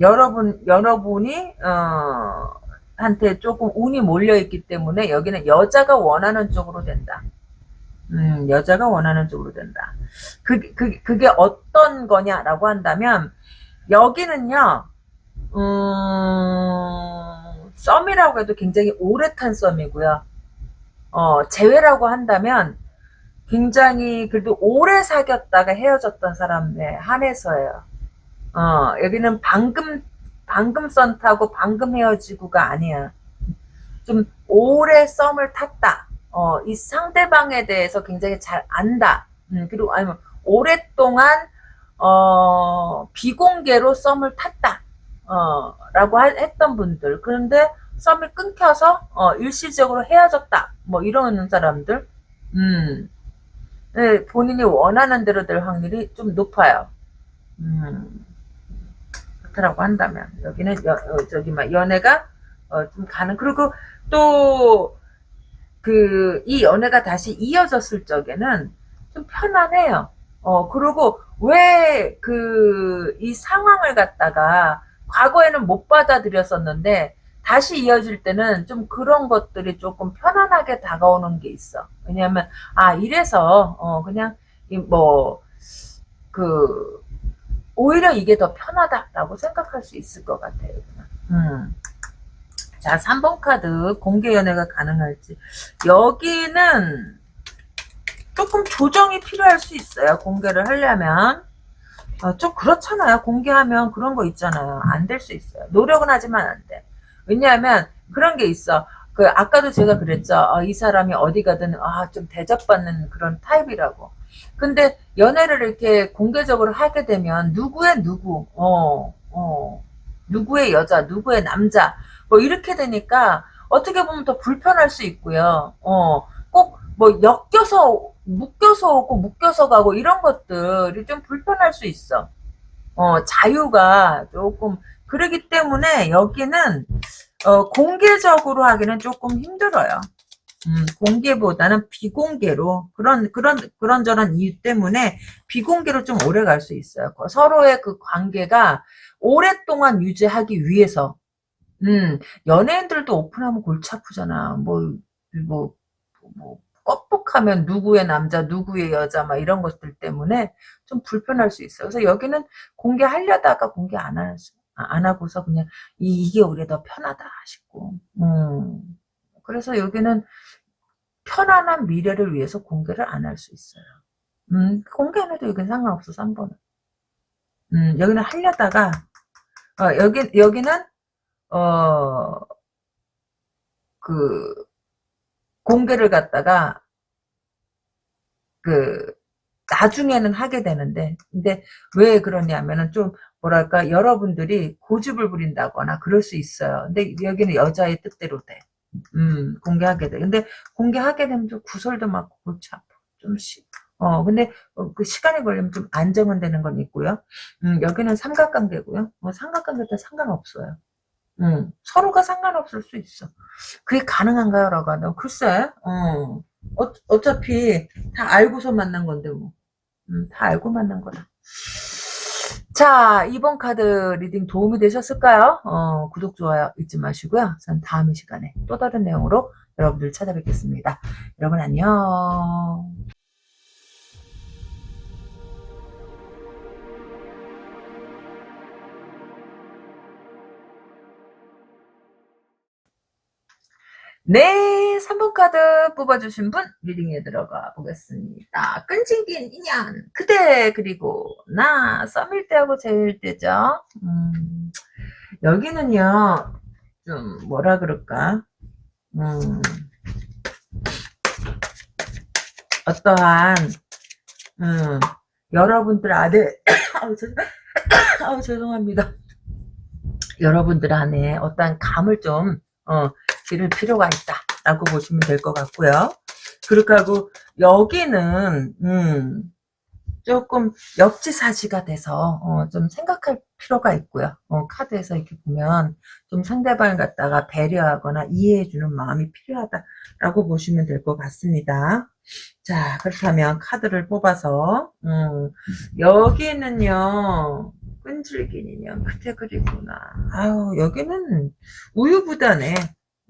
여러분이, 한테 조금 운이 몰려있기 때문에 여기는 여자가 원하는 쪽으로 된다. 여자가 원하는 쪽으로 된다. 그게 어떤 거냐라고 한다면, 여기는요, 썸이라고 해도 굉장히 오래 탄 썸이고요. 재회라고 한다면, 굉장히 그래도 오래 사귀었다가 헤어졌던 사람에 한해서예요. 여기는 방금 썸 타고 방금 헤어지고가 아니야. 좀 오래 썸을 탔다. 이 상대방에 대해서 굉장히 잘 안다. 그리고 아니면 오랫동안 비공개로 썸을 탔다. 라고 했던 분들. 그런데 썸이 끊겨서 일시적으로 헤어졌다. 뭐 이러는 사람들. 네, 본인이 원하는 대로 될 확률이 좀 높아요. 그렇다라고 한다면 여기는 저기 막 연애가 좀 그리고 또 이 연애가 다시 이어졌을 적에는 좀 편안해요. 그리고 왜 이 상황을 갖다가 과거에는 못 받아들였었는데 다시 이어질 때는 좀 그런 것들이 조금 편안하게 다가오는 게 있어. 왜냐하면 이래서 그냥 그 오히려 이게 더 편하다라고 생각할 수 있을 것 같아요. 자, 3번 카드 공개 연애가 가능할지. 여기는 조금 조정이 필요할 수 있어요. 공개를 하려면. 좀 그렇잖아요. 공개하면 그런 거 있잖아요. 안 될 수 있어요. 노력은 하지만 안 돼. 왜냐하면 그런 게 있어. 아까도 제가 그랬죠. 이 사람이 어디 가든 좀 대접받는 그런 타입이라고. 근데 연애를 이렇게 공개적으로 하게 되면 누구의 누구, 누구의 여자, 누구의 남자, 뭐 이렇게 되니까 어떻게 보면 더 불편할 수 있고요. 꼭 뭐 엮여서 묶여서 오고 묶여서 가고 이런 것들이 좀 불편할 수 있어. 자유가 조금 그러기 때문에 여기는 공개적으로 하기는 조금 힘들어요. 공개보다는 비공개로 그런저런 이유 때문에 비공개로 좀 오래 갈 수 있어요. 서로의 그 관계가 오랫동안 유지하기 위해서. 연예인들도 오픈하면 골치 아프잖아. 뭐, 뻑뻑하면 누구의 남자, 누구의 여자, 막 이런 것들 때문에 좀 불편할 수 있어요. 그래서 여기는 공개하려다가 공개 안 하고서 그냥 이게 오히려 더 편하다 싶고. 그래서 여기는 편안한 미래를 위해서 공개를 안 할 수 있어요. 공개 안 해도 여기는 상관없어, 3번은. 여기는 하려다가, 여기는, 그, 공개를 갖다가, 나중에는 하게 되는데, 근데 왜 그러냐면은 좀, 뭐랄까, 여러분들이 고집을 부린다거나 그럴 수 있어요. 근데 여기는 여자의 뜻대로 돼. 공개하게 돼. 근데 공개하게 되면 좀 구설도 많고 골치 아파. 근데 그 시간이 걸리면 좀 안정은 되는 건 있고요. 여기는 삼각관계고요. 삼각관계도 상관없어요. 서로가 상관없을 수 있어. 그게 가능한가요? 라고 하면 글쎄, 어차피 다 알고서 만난 건데 뭐. 다 알고 만난 거라. 자, 이번 카드 리딩 도움이 되셨을까요? 구독, 좋아요 잊지 마시고요. 전 다음 시간에 또 다른 내용으로 여러분들 찾아뵙겠습니다. 여러분 안녕. 네, 3번 카드 뽑아주신 분 리딩에 들어가 보겠습니다. 끈질긴 인연 그대 그리고 나 썸일 때하고 제일 때죠. 여기는요 좀 뭐라 그럴까 어떠한 여러분들 안에 죄송합니다. 여러분들 안에 어떠한 감을 좀 기를 필요가 있다라고 보시면 될 것 같고요. 그렇게 하고 여기는 조금 역지사지가 돼서 좀 생각할 필요가 있고요. 카드에서 이렇게 보면 좀 상대방을 갖다가 배려하거나 이해해주는 마음이 필요하다라고 보시면 될 것 같습니다. 자, 그렇다면 카드를 뽑아서 여기는요 끈질긴 인연 그대 그리구나. 여기는 우유부단해.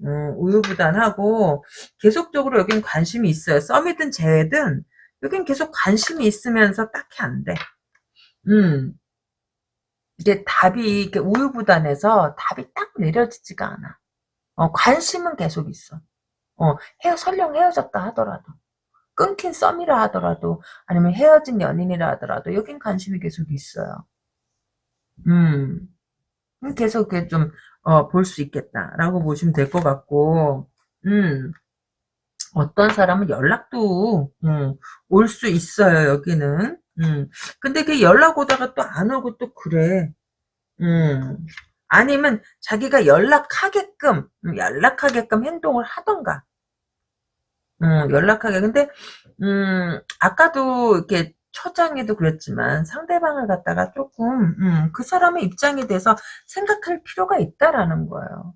우유부단하고 계속적으로 여긴 관심이 있어요. 썸이든 재회든 여긴 계속 관심이 있으면서 딱히 안 돼. 이게 답이 이렇게 우유부단해서 답이 딱 내려지지가 않아. 관심은 계속 있어. 설령 헤어졌다 하더라도, 끊긴 썸이라 하더라도, 아니면 헤어진 연인이라 하더라도, 여긴 관심이 계속 있어요. 계속 이렇게 좀, 볼 수 있겠다라고 보시면 될 것 같고, 어떤 사람은 연락도, 올 수 있어요, 여기는. 근데 그 연락 오다가 또 안 오고 또 그래. 아니면 자기가 연락하게끔 행동을 하던가. 연락하게. 근데, 아까도 이렇게 초장에도 그랬지만 상대방을 갖다가 조금, 그 사람의 입장이 돼서 생각할 필요가 있다라는 거예요.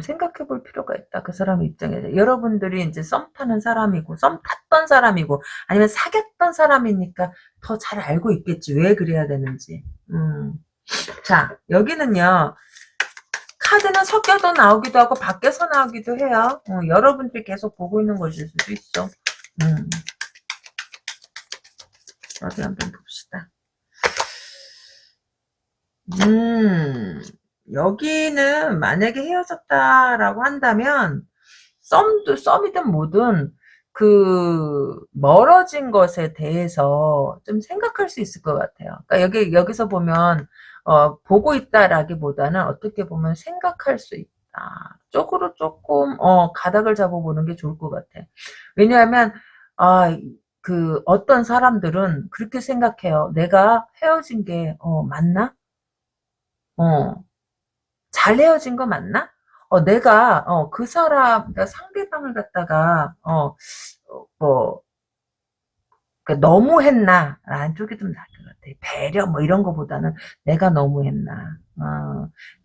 생각해 볼 필요가 있다. 그 사람의 입장에서. 여러분들이 이제 썸 타는 사람이고, 썸 탔던 사람이고, 아니면 사귀었던 사람이니까 더 잘 알고 있겠지. 왜 그래야 되는지. 자, 여기는요, 카드는 섞여도 나오기도 하고 밖에서 나오기도 해요. 여러분들이 계속 보고 있는 것일 수도 있어. 어디 한번 봅시다. 여기는 만약에 헤어졌다라고 한다면 썸이든 뭐든 멀어진 것에 대해서 좀 생각할 수 있을 것 같아요. 그러니까 여기서 보면 보고 있다라기보다는 어떻게 보면 생각할 수 있다 쪽으로 조금 가닥을 잡아보는 게 좋을 것 같아. 왜냐하면 어떤 사람들은 그렇게 생각해요. 내가 헤어진 게 맞나? 잘 헤어진 거 맞나? 내가 그 사람, 그러니까 상대방을 갖다가 뭐 너무했나? 라는 쪽이 좀 나을 것 같아. 배려 뭐 이런 거보다는 내가 너무했나?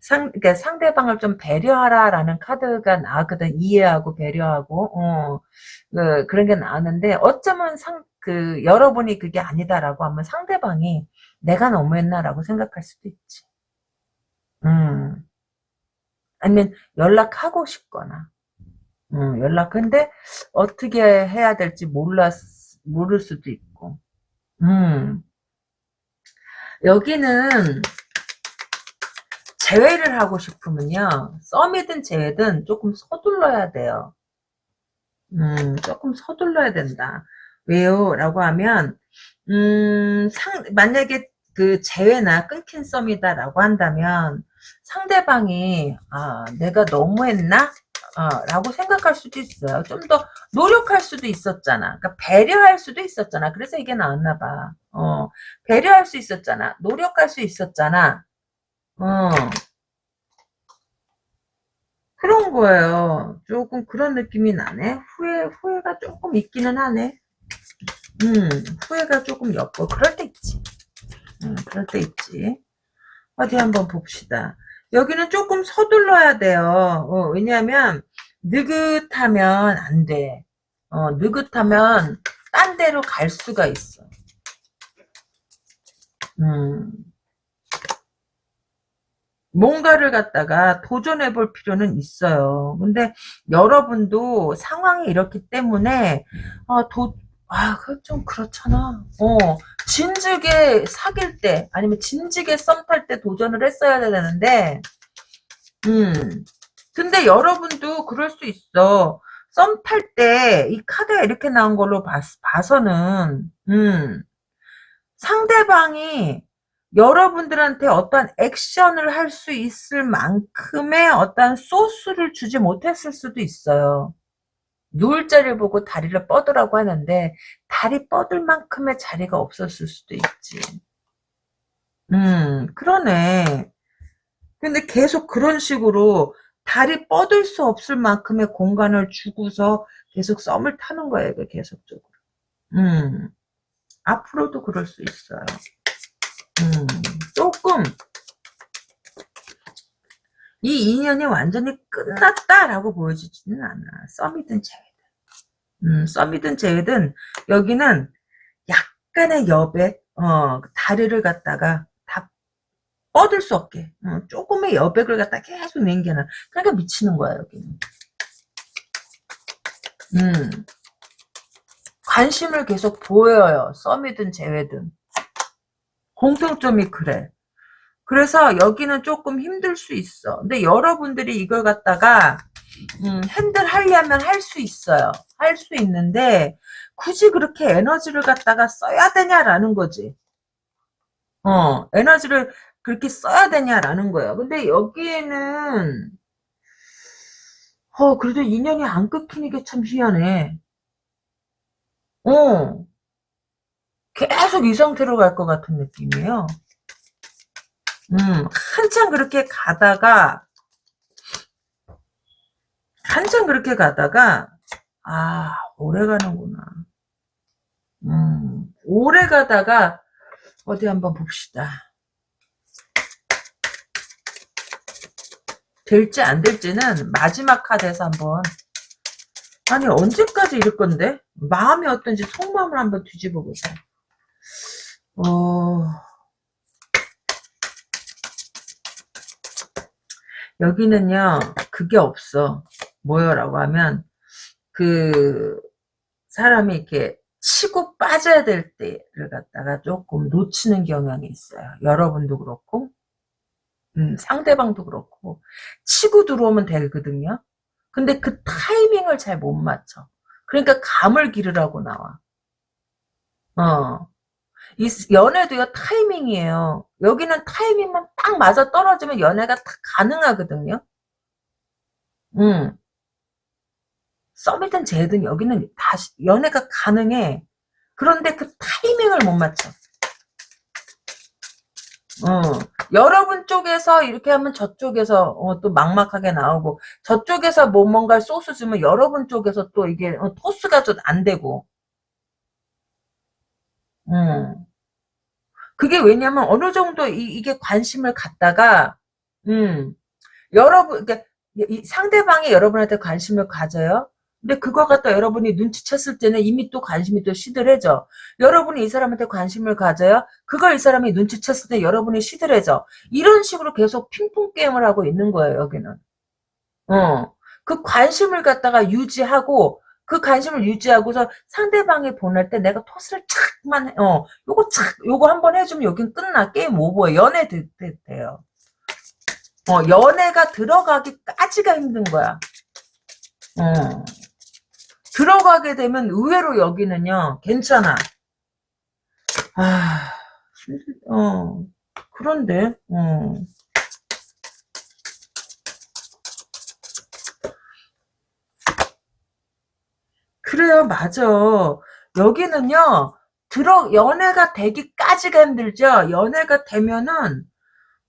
그러니까 상대방을 좀 배려하라라는 카드가 나왔거든. 이해하고 배려하고 그런 게 나왔는데 어쩌면 여러분이 그게 아니다라고 하면 상대방이 내가 너무했나라고 생각할 수도 있지. 아니면 연락하고 싶거나, 근데 어떻게 해야 될지 모를 수도 있고, 여기는 재회를 하고 싶으면요, 썸이든 재회든 조금 서둘러야 돼요. 조금 서둘러야 된다. 왜요? 라고 하면, 만약에 재회나 끊긴 썸이다라고 한다면, 상대방이, 내가 너무했나? 라고 생각할 수도 있어요. 좀 더 노력할 수도 있었잖아. 그러니까 배려할 수도 있었잖아. 그래서 이게 나왔나 봐. 배려할 수 있었잖아. 노력할 수 있었잖아. 어, 그런 거예요. 조금 그런 느낌이 나네. 후회가 조금 있기는 하네. 후회가 조금 엮어. 그럴 때 있지. 그럴 때 있지. 어디 한번 봅시다. 여기는 조금 서둘러야 돼요. 왜냐하면 느긋하면 안 돼. 느긋하면 딴 데로 갈 수가 있어. 뭔가를 갖다가 도전해 볼 필요는 있어요. 근데 여러분도 상황이 이렇기 때문에 그 좀 그렇잖아. 진즉에 사귈 때 아니면 진즉에 썸 탈 때 도전을 했어야 되는데 근데 여러분도 그럴 수 있어. 썸 탈 때 이 카드가 이렇게 나온 걸로 봐서는 상대방이 여러분들한테 어떤 액션을 할 수 있을 만큼의 어떤 소스를 주지 못했을 수도 있어요. 누울 자리를 보고 다리를 뻗으라고 하는데 다리 뻗을 만큼의 자리가 없었을 수도 있지. 그러네. 근데 계속 그런 식으로 다리 뻗을 수 없을 만큼의 공간을 주고서 계속 썸을 타는 거예요, 이거 계속적으로. 앞으로도 그럴 수 있어요. 조금 이 인연이 완전히 끝났다라고 보여지지는 않아. 썸이든 재회든 여기는 약간의 여백, 다리를 갖다가 다 뻗을 수 없게, 조금의 여백을 갖다 계속 남겨놔. 그러니까 미치는 거야, 여기는. 관심을 계속 보여요. 썸이든 재회든. 공통점이 그래. 그래서 여기는 조금 힘들 수 있어. 근데 여러분들이 이걸 갖다가 핸들 하려면 할 수 있어요. 할 수 있는데 굳이 그렇게 에너지를 갖다가 써야 되냐라는 거지. 에너지를 그렇게 써야 되냐라는 거예요. 근데 여기에는 그래도 인연이 안 끊기는 게 참 희한해. 어, 계속 이 상태로 갈 것 같은 느낌이에요. 한참 그렇게 가다가 오래 가는구나. 오래 가다가, 어디 한번 봅시다. 될지 안 될지는 마지막 카드에서 한번. 아니, 언제까지 이럴 건데? 마음이 어떤지 속마음을 한번 뒤집어 보자. 여기는요, 그게 없어. 뭐요라고 하면, 그, 사람이 이렇게 치고 빠져야 될 때를 갖다가 조금 놓치는 경향이 있어요. 여러분도 그렇고, 상대방도 그렇고, 치고 들어오면 되거든요. 근데 그 타이밍을 잘 못 맞춰. 그러니까 감을 기르라고 나와. 어. 이 연애도요, 타이밍이에요. 여기는 타이밍만 딱 맞아 떨어지면 연애가 딱 가능하거든요. 음. 썸이든 제든 여기는 다시 연애가 가능해. 그런데 그 타이밍을 못 맞춰. 여러분 쪽에서 이렇게 하면 저쪽에서 또 막막하게 나오고 저쪽에서 뭐 뭔가를 소스 주면 여러분 쪽에서 또 이게 토스가 좀 안 되고. 음. 그게 왜냐면 어느 정도 이게 관심을 갖다가 음. 여러분, 그러니까 이 상대방이 여러분한테 관심을 가져요. 근데 그거 갖다 여러분이 눈치챘을 때는 이미 또 관심이 또 시들해져. 여러분이 이 사람한테 관심을 가져요. 그걸 이 사람이 눈치챘을 때 여러분이 시들해져. 이런 식으로 계속 핑퐁 게임을 하고 있는 거예요, 여기는. 어. 그 관심을 갖다가 유지하고, 그 관심을 유지하고서 상대방이 보낼 때 내가 토스를 착만, 요거 착, 요거 한번 해주면 여긴 끝나. 게임 오버에 연애 돼요. 연애가 들어가기까지가 힘든 거야. 어. 들어가게 되면 의외로 여기는요, 괜찮아. 아, 그런데, 그래요, 맞아. 여기는요, 연애가 되기까지가 힘들죠? 연애가 되면은,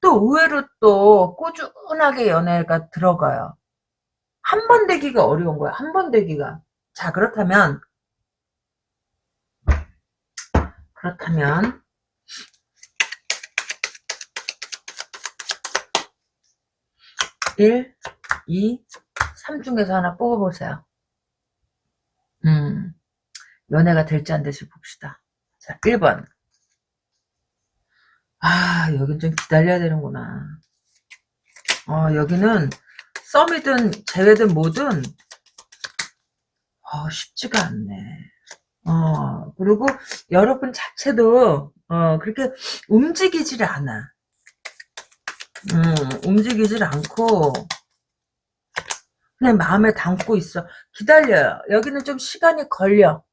또 의외로 또 꾸준하게 연애가 들어가요. 한 번 되기가 어려운 거야, 한 번 되기가. 자, 그렇다면, 1, 2, 3 중에서 하나 뽑아보세요. 연애가 될지 안 될지 봅시다. 자, 1번. 아, 여긴 좀 기다려야 되는구나. 여기는 썸이든 재회든 뭐든 쉽지가 않네. 그리고 여러분 자체도 그렇게 움직이질 않아. 움직이질 않고 그냥 마음에 담고 있어. 기다려요. 여기는 좀 시간이 걸려.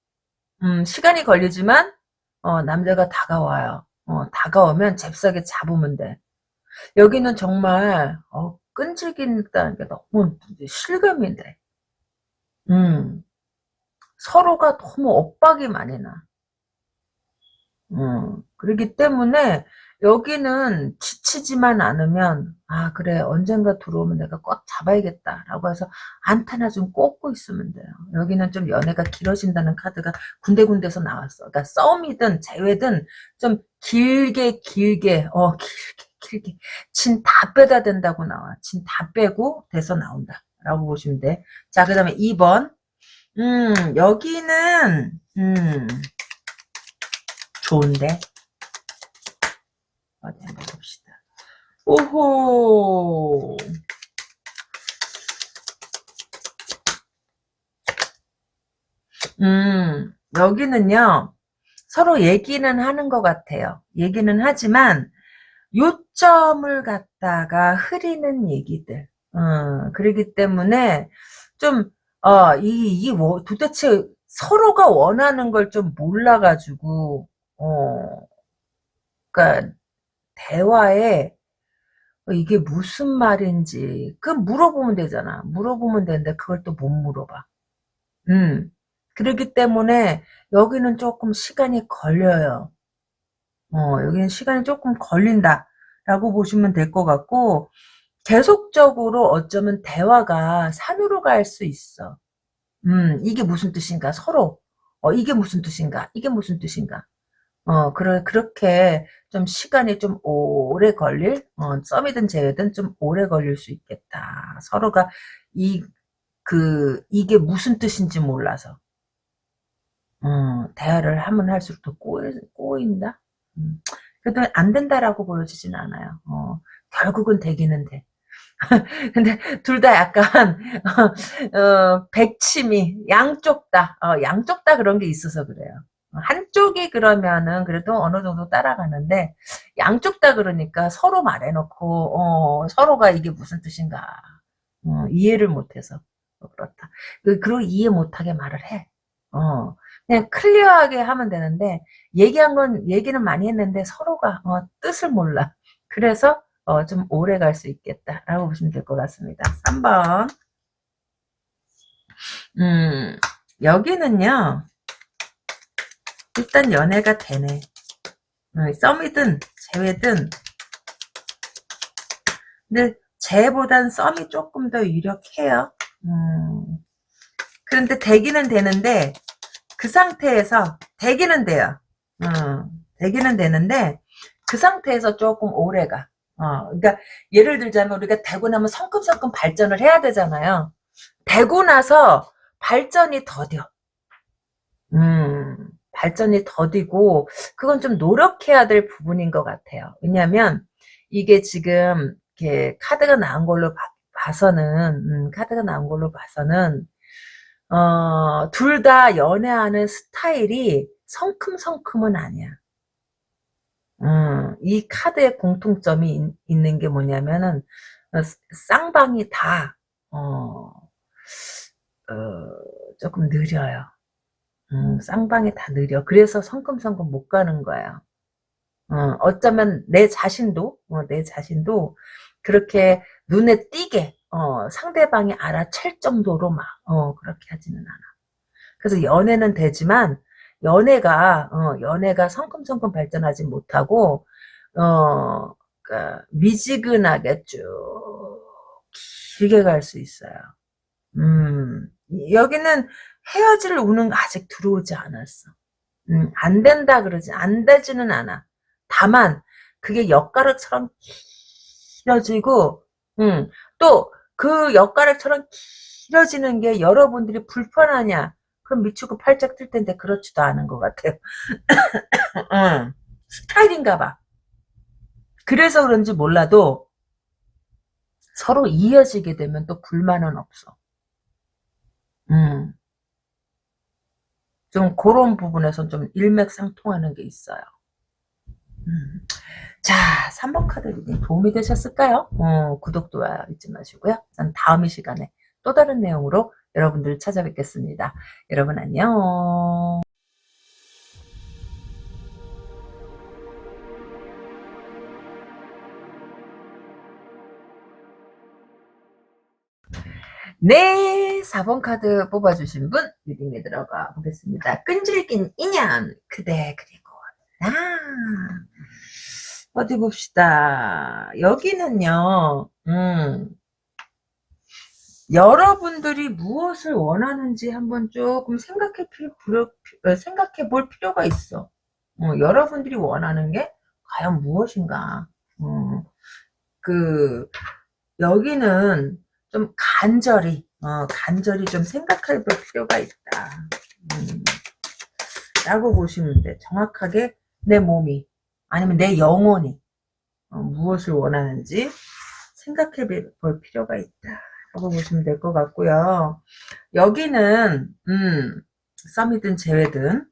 시간이 걸리지만 남자가 다가와요. 다가오면 잽싸게 잡으면 돼. 여기는 정말 끈질긴다는 게 너무 실감이 돼. 서로가 너무 엇박이 많이 나. 그렇기 때문에 여기는 지치지만 않으면 그래 언젠가 들어오면 내가 꽉 잡아야겠다라고 해서 안테나 좀 꽂고 있으면 돼요. 여기는 좀 연애가 길어진다는 카드가 군데군데서 나왔어. 그러니까 썸이든 재회든 좀 길게 길게 진 다 빼다 된다고 나와. 진 다 빼고 돼서 나온다 라고 보시면 돼. 자, 그 다음에 2번. 여기는 좋은데 어디 한번 봅시다. 오호. 여기는요, 서로 얘기는 하는 것 같아요. 얘기는 하지만, 요점을 갖다가 흐리는 얘기들. 그러기 때문에, 좀, 도대체 서로가 원하는 걸 좀 몰라가지고, 그니까, 대화에, 이게 무슨 말인지, 그 물어보면 되잖아. 물어보면 되는데, 그걸 또 못 물어봐. 그렇기 때문에 여기는 조금 시간이 걸려요. 여기는 시간이 조금 걸린다라고 보시면 될 것 같고, 계속적으로 어쩌면 대화가 산으로 갈 수 있어. 이게 무슨 뜻인가? 서로. 이게 무슨 뜻인가? 이게 무슨 뜻인가? 그렇게 좀 시간이 좀 오래 걸릴, 썸이든 재회든 좀 오래 걸릴 수 있겠다. 서로가 이, 이게 무슨 뜻인지 몰라서. 대화를 하면 할수록 더 꼬인다? 그래도 안 된다라고 보여지진 않아요. 결국은 되기는 돼. 근데 둘 다 약간 백치미 양쪽 다 양쪽 다 그런 게 있어서 그래요. 한쪽이 그러면은 그래도 어느 정도 따라가는데 양쪽 다 그러니까 서로 말해놓고 서로가 이게 무슨 뜻인가 이해를 못해서 그렇다. 그리고 이해 못하게 말을 해. 그냥 클리어하게 하면 되는데 얘기는 많이 했는데 서로가 뜻을 몰라. 그래서 좀 오래 갈 수 있겠다라고 보시면 될 것 같습니다. 3번. 음, 여기는요, 일단 연애가 되네. 썸이든, 재회든, 근데 재보단 썸이 조금 더 유력해요. 그런데 되기는 되는데, 그 상태에서, 되기는 돼요. 되기는 되는데, 그 상태에서 조금 오래 가. 그러니까, 예를 들자면, 우리가 되고 나면 성큼성큼 발전을 해야 되잖아요. 되고 나서 발전이 더뎌. 발전이 더디고, 그건 좀 노력해야 될 부분인 것 같아요. 왜냐면, 이게 지금, 이렇게 카드가 나온 걸로 카드가 나온 걸로 봐서는, 둘 다 연애하는 스타일이 성큼성큼은 아니야. 이 카드의 공통점이 있는 게 뭐냐면은, 쌍방이 다, 조금 느려요. 쌍방이 다 느려. 그래서 성큼성큼 못 가는 거예요. 어쩌면 내 자신도 그렇게 눈에 띄게, 상대방이 알아챌 정도로 막, 그렇게 하지는 않아. 그래서 연애는 되지만, 연애가 성큼성큼 발전하지 못하고, 그러니까 미지근하게 쭉 길게 갈 수 있어요. 음, 여기는 헤어질 운은 아직 들어오지 않았어. 안 된다 그러지, 안 되지는 않아. 다만, 그게 엿가락처럼 길어지고, 또, 그 엿가락처럼 길어지는 게 여러분들이 불편하냐? 그럼 미치고 팔짝 뜰 텐데, 그렇지도 않은 것 같아요. 스타일인가 봐. 그래서 그런지 몰라도, 서로 이어지게 되면 또 불만은 없어. 음, 좀 그런 부분에선 좀 일맥상통하는 게 있어요. 음. 자, 3번 카드 리딩 도움이 되셨을까요? 구독, 좋아요 잊지 마시고요. 전 다음 이 시간에 또 다른 내용으로 여러분들 찾아뵙겠습니다. 여러분 안녕. 네, 4번 카드 뽑아주신 분 리딩에 들어가 보겠습니다. 끈질긴 인연 그대 그리고 나 어디 봅시다. 여기는요. 여러분들이 무엇을 원하는지 한번 조금 생각해 볼 필요가 있어. 여러분들이 원하는 게 과연 무엇인가. 그, 여기는 좀 간절히 좀 생각해 볼 필요가 있다. 라고 보시면 돼. 정확하게 내 몸이, 아니면 내 영혼이, 무엇을 원하는지 생각해 볼 필요가 있다. 라고 보시면 될 것 같고요. 여기는 썸이든 재회든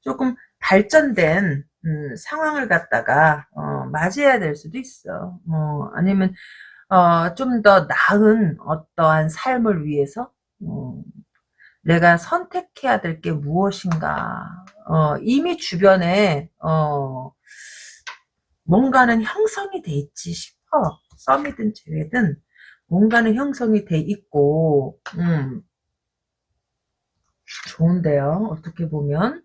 조금 발전된 상황을 갖다가 맞이해야 될 수도 있어. 아니면 좀 더 나은 어떠한 삶을 위해서 내가 선택해야 될 게 무엇인가. 이미 주변에 뭔가는 형성이 돼 있지 싶어. 썸이든 재회든 뭔가는 형성이 돼 있고, 좋은데요. 어떻게 보면,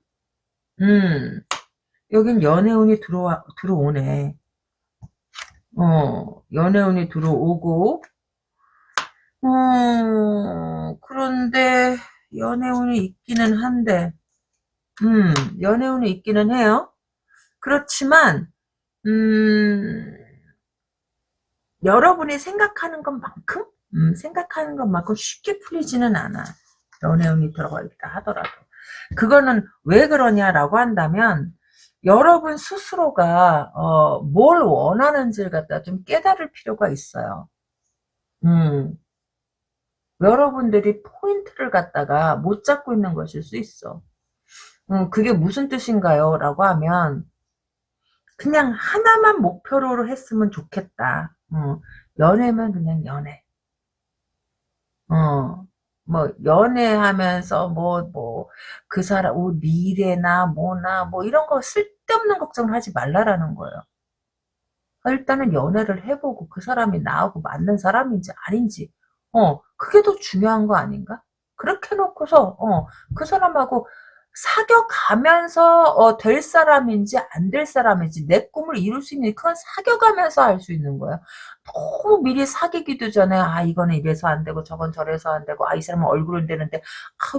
여긴 연애운이 들어오네. 연애운이 들어오고, 그런데 연애운이 있기는 한데, 연애운이 있기는 해요. 그렇지만, 여러분이 생각하는 것만큼 쉽게 풀리지는 않아. 연애운이 들어가 있다 하더라도. 그거는 왜 그러냐라고 한다면, 여러분 스스로가, 뭘 원하는지를 갖다 좀 깨달을 필요가 있어요. 음, 여러분들이 포인트를 갖다가 못 잡고 있는 것일 수 있어. 그게 무슨 뜻인가요? 라고 하면, 그냥 하나만 목표로 했으면 좋겠다. 연애면 그냥 연애. 뭐, 연애하면서, 그 사람, 미래나, 이런 거 쓸데없는 걱정을 하지 말라라는 거예요. 일단은 연애를 해보고 그 사람이 나하고 맞는 사람인지 아닌지, 그게 더 중요한 거 아닌가? 그렇게 놓고서, 그 사람하고 사귀어가면서, 될 사람인지 안 될 사람인지, 내 꿈을 이룰 수 있는, 그건 사귀어가면서 할 수 있는 거야. 너무 미리 사귀기도 전에, 이거는 이래서 안 되고, 저건 저래서 안 되고, 이 사람은 얼굴은 되는데,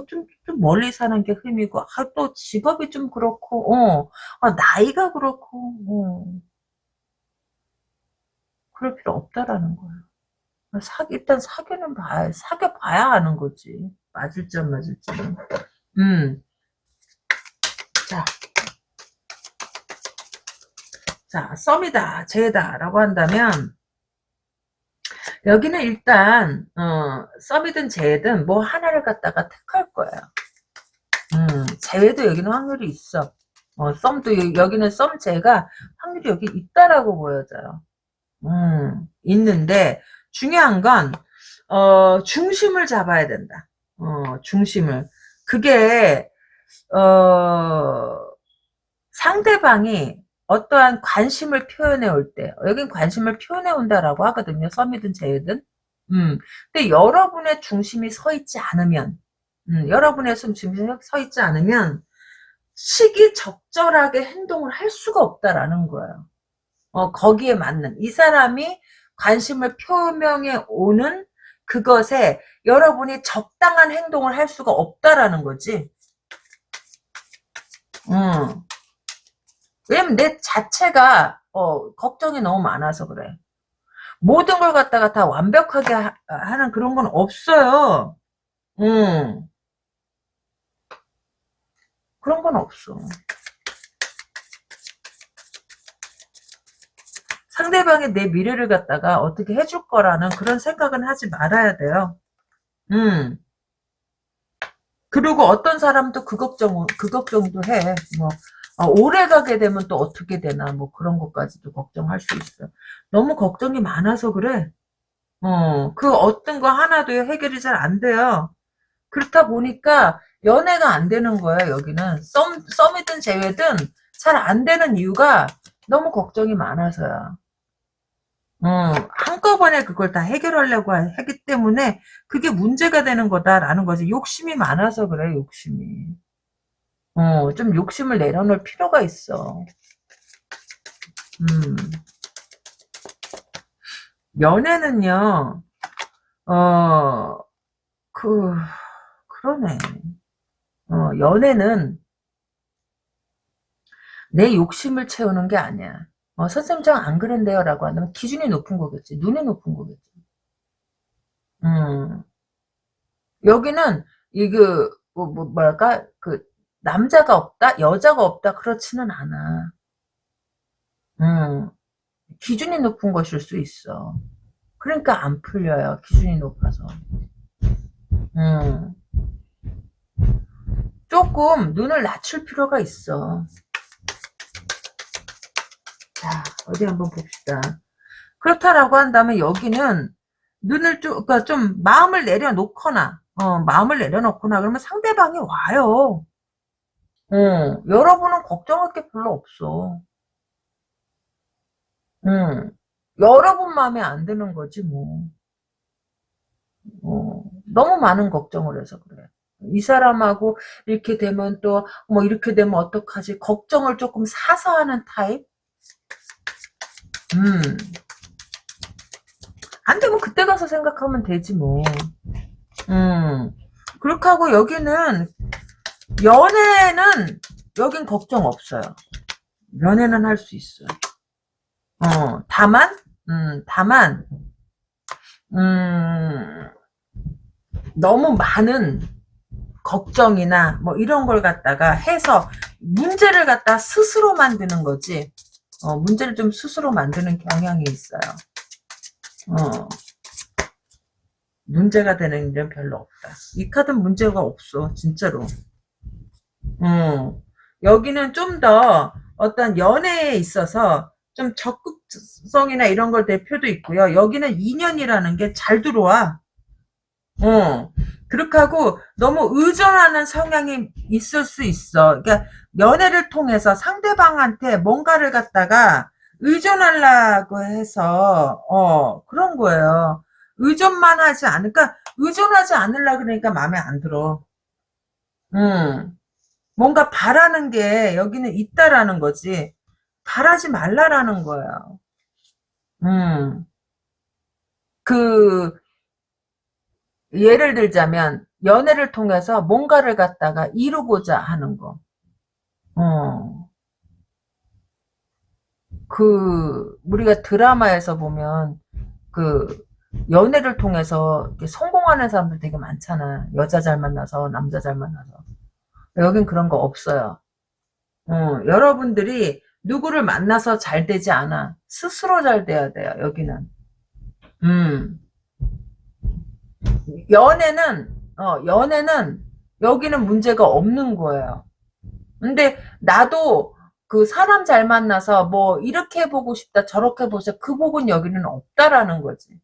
좀 멀리 사는 게 흠이고, 또 직업이 좀 그렇고, 나이가 그렇고, 그럴 필요 없다라는 거야. 일단 사귀어봐야 하는 거지. 맞을지 안 맞을지는. 음, 자, 썸이다, 쟤다라고 한다면, 여기는 일단, 썸이든 쟤든 뭐 하나를 갖다가 택할 거예요. 쟤도 여기는 확률이 있어. 여기는 썸쟤가 확률이 여기 있다라고 보여져요. 있는데, 중요한 건, 중심을 잡아야 된다. 중심을. 그게, 상대방이 어떠한 관심을 표현해 올 때, 여긴 관심을 표현해 온다라고 하거든요. 썸이든 쟤든. 근데 여러분의 중심이 서 있지 않으면, 여러분의 중심이 서 있지 않으면, 시기적절하게 행동을 할 수가 없다라는 거예요. 거기에 맞는 이 사람이 관심을 표명해 오는 그것에 여러분이 적당한 행동을 할 수가 없다라는 거지. 왜냐면 내 자체가 걱정이 너무 많아서 그래. 모든 걸 갖다가 다 완벽하게 하는 그런 건 없어요. 그런 건 없어. 상대방이 내 미래를 갖다가 어떻게 해줄 거라는 그런 생각은 하지 말아야 돼요. 그리고 어떤 사람도 그 걱정도 해. 오래 가게 되면 또 어떻게 되나, 그런 것까지도 걱정할 수 있어. 너무 걱정이 많아서 그래. 그 어떤 거 하나도 해결이 잘 안 돼요. 그렇다 보니까 연애가 안 되는 거예요, 여기는. 썸이든 제외든 잘 안 되는 이유가 너무 걱정이 많아서야. 한꺼번에 그걸 다 해결하려고 하기 때문에 그게 문제가 되는 거다라는 거지. 욕심이 많아서 그래, 욕심이. 좀 욕심을 내려놓을 필요가 있어. 음. 연애는요, 그러네. 연애는 내 욕심을 채우는 게 아니야. 선생님, 저 안 그런데요? 라고 한다면 기준이 높은 거겠지. 눈이 높은 거겠지. 여기는, 뭐랄까, 남자가 없다? 여자가 없다? 그렇지는 않아. 기준이 높은 것일 수 있어. 그러니까 안 풀려요. 기준이 높아서. 음, 조금 눈을 낮출 필요가 있어. 자, 어디 한번 봅시다. 그렇다라고 한다면 여기는 눈을 그러니까 좀 마음을 내려놓거나, 그러면 상대방이 와요. 여러분은 걱정할 게 별로 없어. 여러분 마음에 안 드는 거지, 뭐. 너무 많은 걱정을 해서 그래. 이 사람하고 이렇게 되면 또, 이렇게 되면 어떡하지? 걱정을 조금 사서 하는 타입? 안 되면 그때 가서 생각하면 되지, 뭐. 그렇게 하고 여기는, 연애는, 여긴 걱정 없어요. 연애는 할 수 있어요. 다만, 너무 많은 걱정이나 이런 걸 갖다가 해서 문제를 갖다 스스로 만드는 거지. 문제를 좀 스스로 만드는 경향이 있어요. 문제가 되는 일은 별로 없다. 이 카드는 문제가 없어. 진짜로. 여기는 좀 더 어떤 연애에 있어서 좀 적극성이나 이런 걸 대표도 있고요. 여기는 인연이라는 게 잘 들어와. 그렇게 하고 너무 의존하는 성향이 있을 수 있어. 그러니까 연애를 통해서 상대방한테 뭔가를 갖다가 의존하려고 해서 그런 거예요. 의존만 하지 않을까? 의존하지 않으려 그러니까 마음에 안 들어. 뭔가 바라는 게 여기는 있다라는 거지. 바라지 말라라는 거야. 음. 그 예를 들자면 연애를 통해서 뭔가를 갖다가 이루고자 하는 거. 어. 우리가 드라마에서 보면 그 연애를 통해서 이렇게 성공하는 사람들 되게 많잖아. 여자 잘 만나서 남자 잘 만나서. 여긴 그런 거 없어요. 여러분들이 누구를 만나서 잘 되지 않아. 스스로 잘 돼야 돼요. 여기는. 음. 연애는 여기는 문제가 없는 거예요. 근데 나도 그 사람 잘 만나서 뭐 이렇게 해보고 싶다 저렇게 보세요. 그 복은 여기는 없다라는 거지.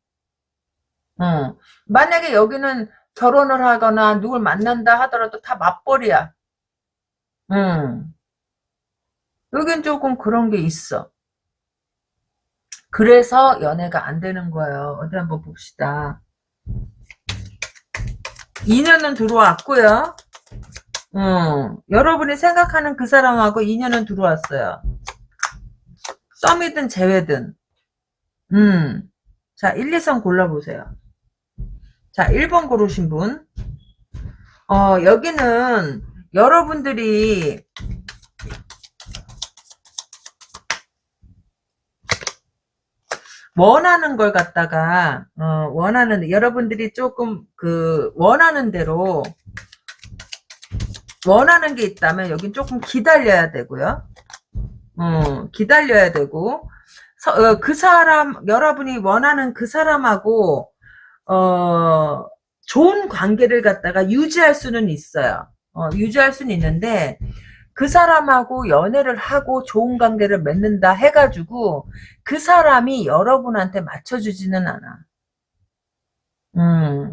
만약에 여기는 결혼을 하거나 누굴 만난다 하더라도 다 맞벌이야. 음. 여긴 조금 그런 게 있어. 그래서 연애가 안 되는 거예요. 어디 한번 봅시다. 인연은 들어왔고요. 여러분이 생각하는 그 사람하고 인연은 들어왔어요. 썸이든 재회든. 자, 1, 2, 3 골라보세요. 자, 1번 고르신 분. 여기는 여러분들이 원하는 걸 갖다가 여러분들이 조금 원하는 대로 원하는 게 있다면 여긴 조금 기다려야 되고요. 기다려야 되고 그 사람 여러분이 원하는 그 사람하고 좋은 관계를 갖다가 유지할 수는 있어요. 유지할 수는 있는데 그 사람하고 연애를 하고 좋은 관계를 맺는다 해가지고 그 사람이 여러분한테 맞춰주지는 않아.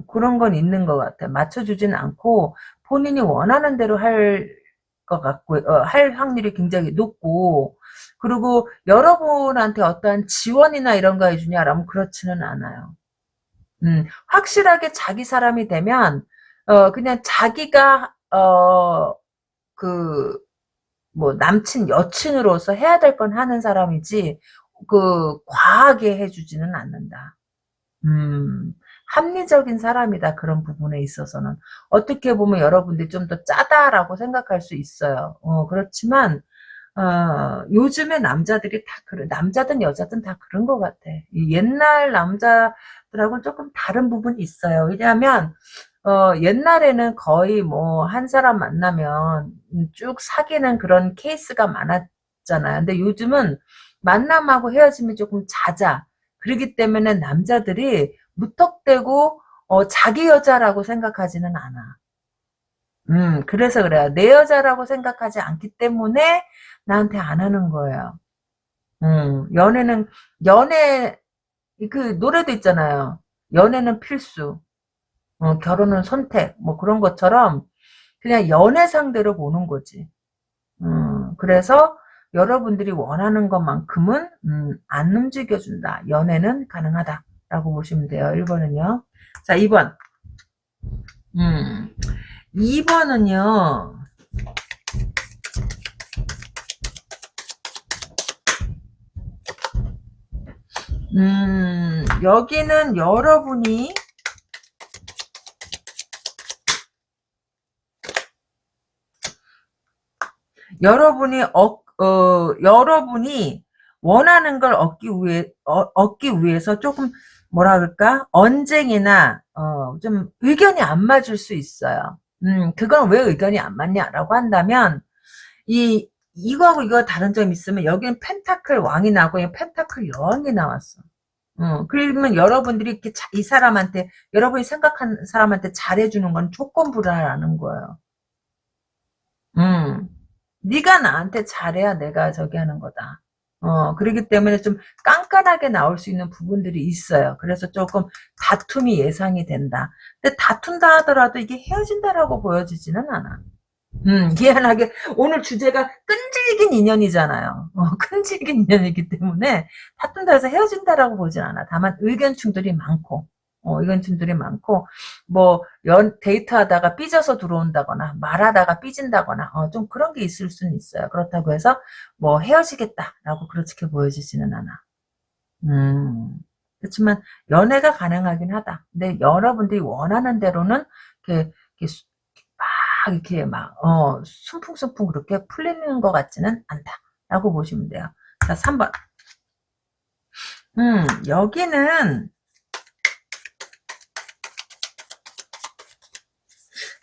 그런 건 있는 것 같아. 맞춰주지는 않고 본인이 원하는 대로 할 것 같고, 할 확률이 굉장히 높고, 그리고 여러분한테 어떠한 지원이나 이런 거 해주냐라면 그렇지는 않아요. 확실하게 자기 사람이 되면, 그냥 자기가, 뭐, 남친, 여친으로서 해야 될 건 하는 사람이지, 과하게 해주지는 않는다. 합리적인 사람이다. 그런 부분에 있어서는. 어떻게 보면 여러분들이 좀 더 짜다라고 생각할 수 있어요. 그렇지만, 요즘의 남자들이 다 남자든 여자든 다 그런 것 같아. 이 옛날 남자들하고는 조금 다른 부분이 있어요. 왜냐하면, 옛날에는 거의 뭐, 한 사람 만나면 쭉 사귀는 그런 케이스가 많았잖아요. 근데 요즘은 만남하고 헤어짐이 조금 잦아. 그렇기 때문에 남자들이 무턱대고 자기 여자라고 생각하지는 않아. 그래서 그래요. 내 여자라고 생각하지 않기 때문에 나한테 안 하는 거예요. 연애 그 노래도 있잖아요. 연애는 필수, 결혼은 선택, 뭐 그런 것처럼 그냥 연애 상대로 보는 거지. 그래서 여러분들이 원하는 것만큼은 안 움직여준다. 연애는 가능하다라고 보시면 돼요. 1번은요. 자, 2번. 2번은요. 여기는 여러분이 원하는 걸 얻기 위해서 조금 뭐라 그럴까? 언쟁이나 좀 의견이 안 맞을 수 있어요. 그건 왜 의견이 안 맞냐라고 한다면 이거하고 이거 다른 점이 있으면 여기는 펜타클 왕이 나고 펜타클 여왕이 나왔어. 그러면 여러분들이 이렇게 이 사람한테, 여러분이 생각한 사람한테 잘해주는 건 조건부라는 거예요. 네가 나한테 잘해야 내가 저기 하는 거다. 그렇기 때문에 좀 깐깐하게 나올 수 있는 부분들이 있어요. 그래서 조금 다툼이 예상이 된다. 근데 다툰다 하더라도 이게 헤어진다라고 보여지지는 않아. 미안하게 오늘 주제가 끈질긴 인연이잖아요. 끈질긴 인연이기 때문에 다툰다 해서 헤어진다라고 보진 않아. 다만 의견 충돌이 많고, 의견 충돌이 많고, 뭐 데이트하다가 삐져서 들어온다거나 말하다가 삐진다거나 좀 그런 게 있을 수는 있어요. 그렇다고 해서 뭐 헤어지겠다라고 그렇게 보여지지는 않아. 그렇지만 연애가 가능하긴 하다. 근데 여러분들이 원하는 대로는 이렇게 막 이렇게 막 순풍순풍 그렇게 풀리는 것 같지는 않다라고 보시면 돼요. 자, 3번. 여기는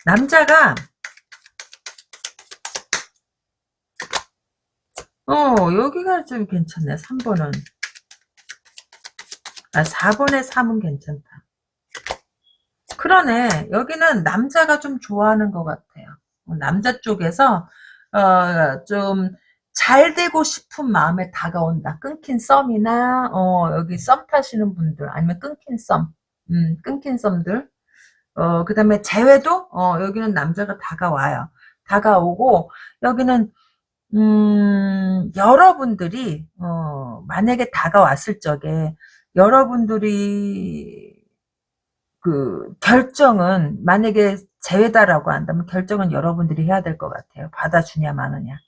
남자가 여기가 좀 괜찮네. 3번은. 4번에 3은 괜찮다. 그러네. 여기는 남자가 좀 좋아하는 것 같아요. 남자 쪽에서 좀 잘 되고 싶은 마음에 다가온다. 끊긴 썸이나 여기 썸 타시는 분들 아니면 끊긴 썸들 그다음에 재회도 여기는 남자가 다가와요. 다가오고 여기는 여러분들이 만약에 다가왔을 적에 여러분들이 그 결정은 만약에 재회다라고 한다면 결정은 여러분들이 해야 될 것 같아요. 받아주냐 마느냐.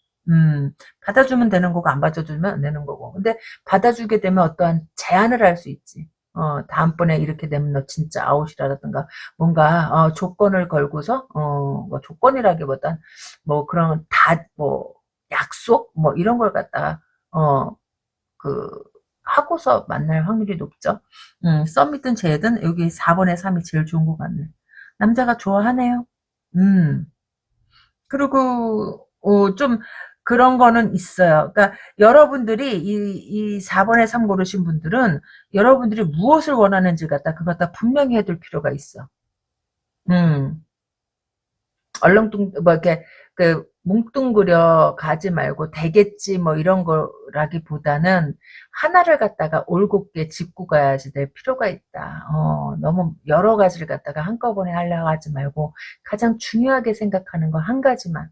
받아주면 되는 거고 안 받아주면 안 되는 거고. 근데 받아주게 되면 어떠한 제한을 할 수 있지. 다음번에 이렇게 되면 너 진짜 아웃이라든가 뭔가 조건을 걸고서 뭐 조건이라기보단 뭐 그런 뭐 약속 뭐 이런 걸 갖다가 그 하고서 만날 확률이 높죠. 썸이든 제든 여기 4번에 3이 제일 좋은 것 같네. 남자가 좋아하네요. 음. 그리고 좀 그런 거는 있어요. 그러니까 여러분들이 이 4번에 3 고르신 분들은 여러분들이 무엇을 원하는지 그거 갖다 분명히 해둘 필요가 있어. 음. 얼렁뚱 뭐 이렇게 뭉뚱그려 가지 말고 되겠지 뭐 이런 거라기보다는 하나를 갖다가 올곧게 짚고 가야지 될 필요가 있다. 너무 여러 가지를 갖다가 한꺼번에 하려고 하지 말고 가장 중요하게 생각하는 거 한 가지만.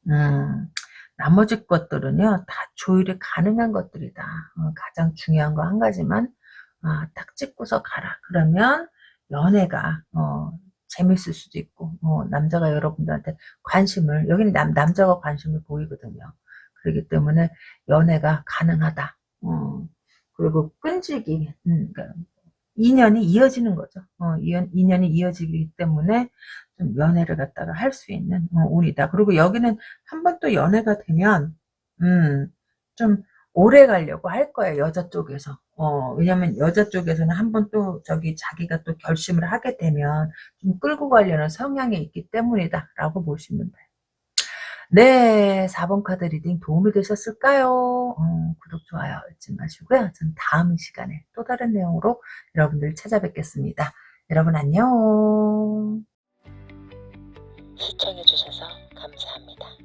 음, 나머지 것들은요 다 조율이 가능한 것들이다. 가장 중요한 거 한 가지만 딱 짚고서 가라. 그러면 연애가 재밌을 수도 있고 남자가 여러분들한테 관심을 여기는 남자가 관심을 보이거든요. 그렇기 때문에 연애가 가능하다. 그리고 끈질기 그러니까 인연이 이어지는 거죠. 인연이 이어지기 때문에 좀 연애를 갖다가 할 수 있는 운이다. 그리고 여기는 한 번 또 연애가 되면 좀 오래 가려고 할 거예요. 여자 쪽에서. 왜냐면 여자 쪽에서는 한 번 또 저기 자기가 또 결심을 하게 되면 좀 끌고 가려는 성향이 있기 때문이다. 라고 보시면 돼요. 네, 4번 카드 리딩 도움이 되셨을까요? 구독, 좋아요 잊지 마시고요. 전 다음 시간에 또 다른 내용으로 여러분들 찾아뵙겠습니다. 여러분 안녕. 시청해주셔서 감사합니다.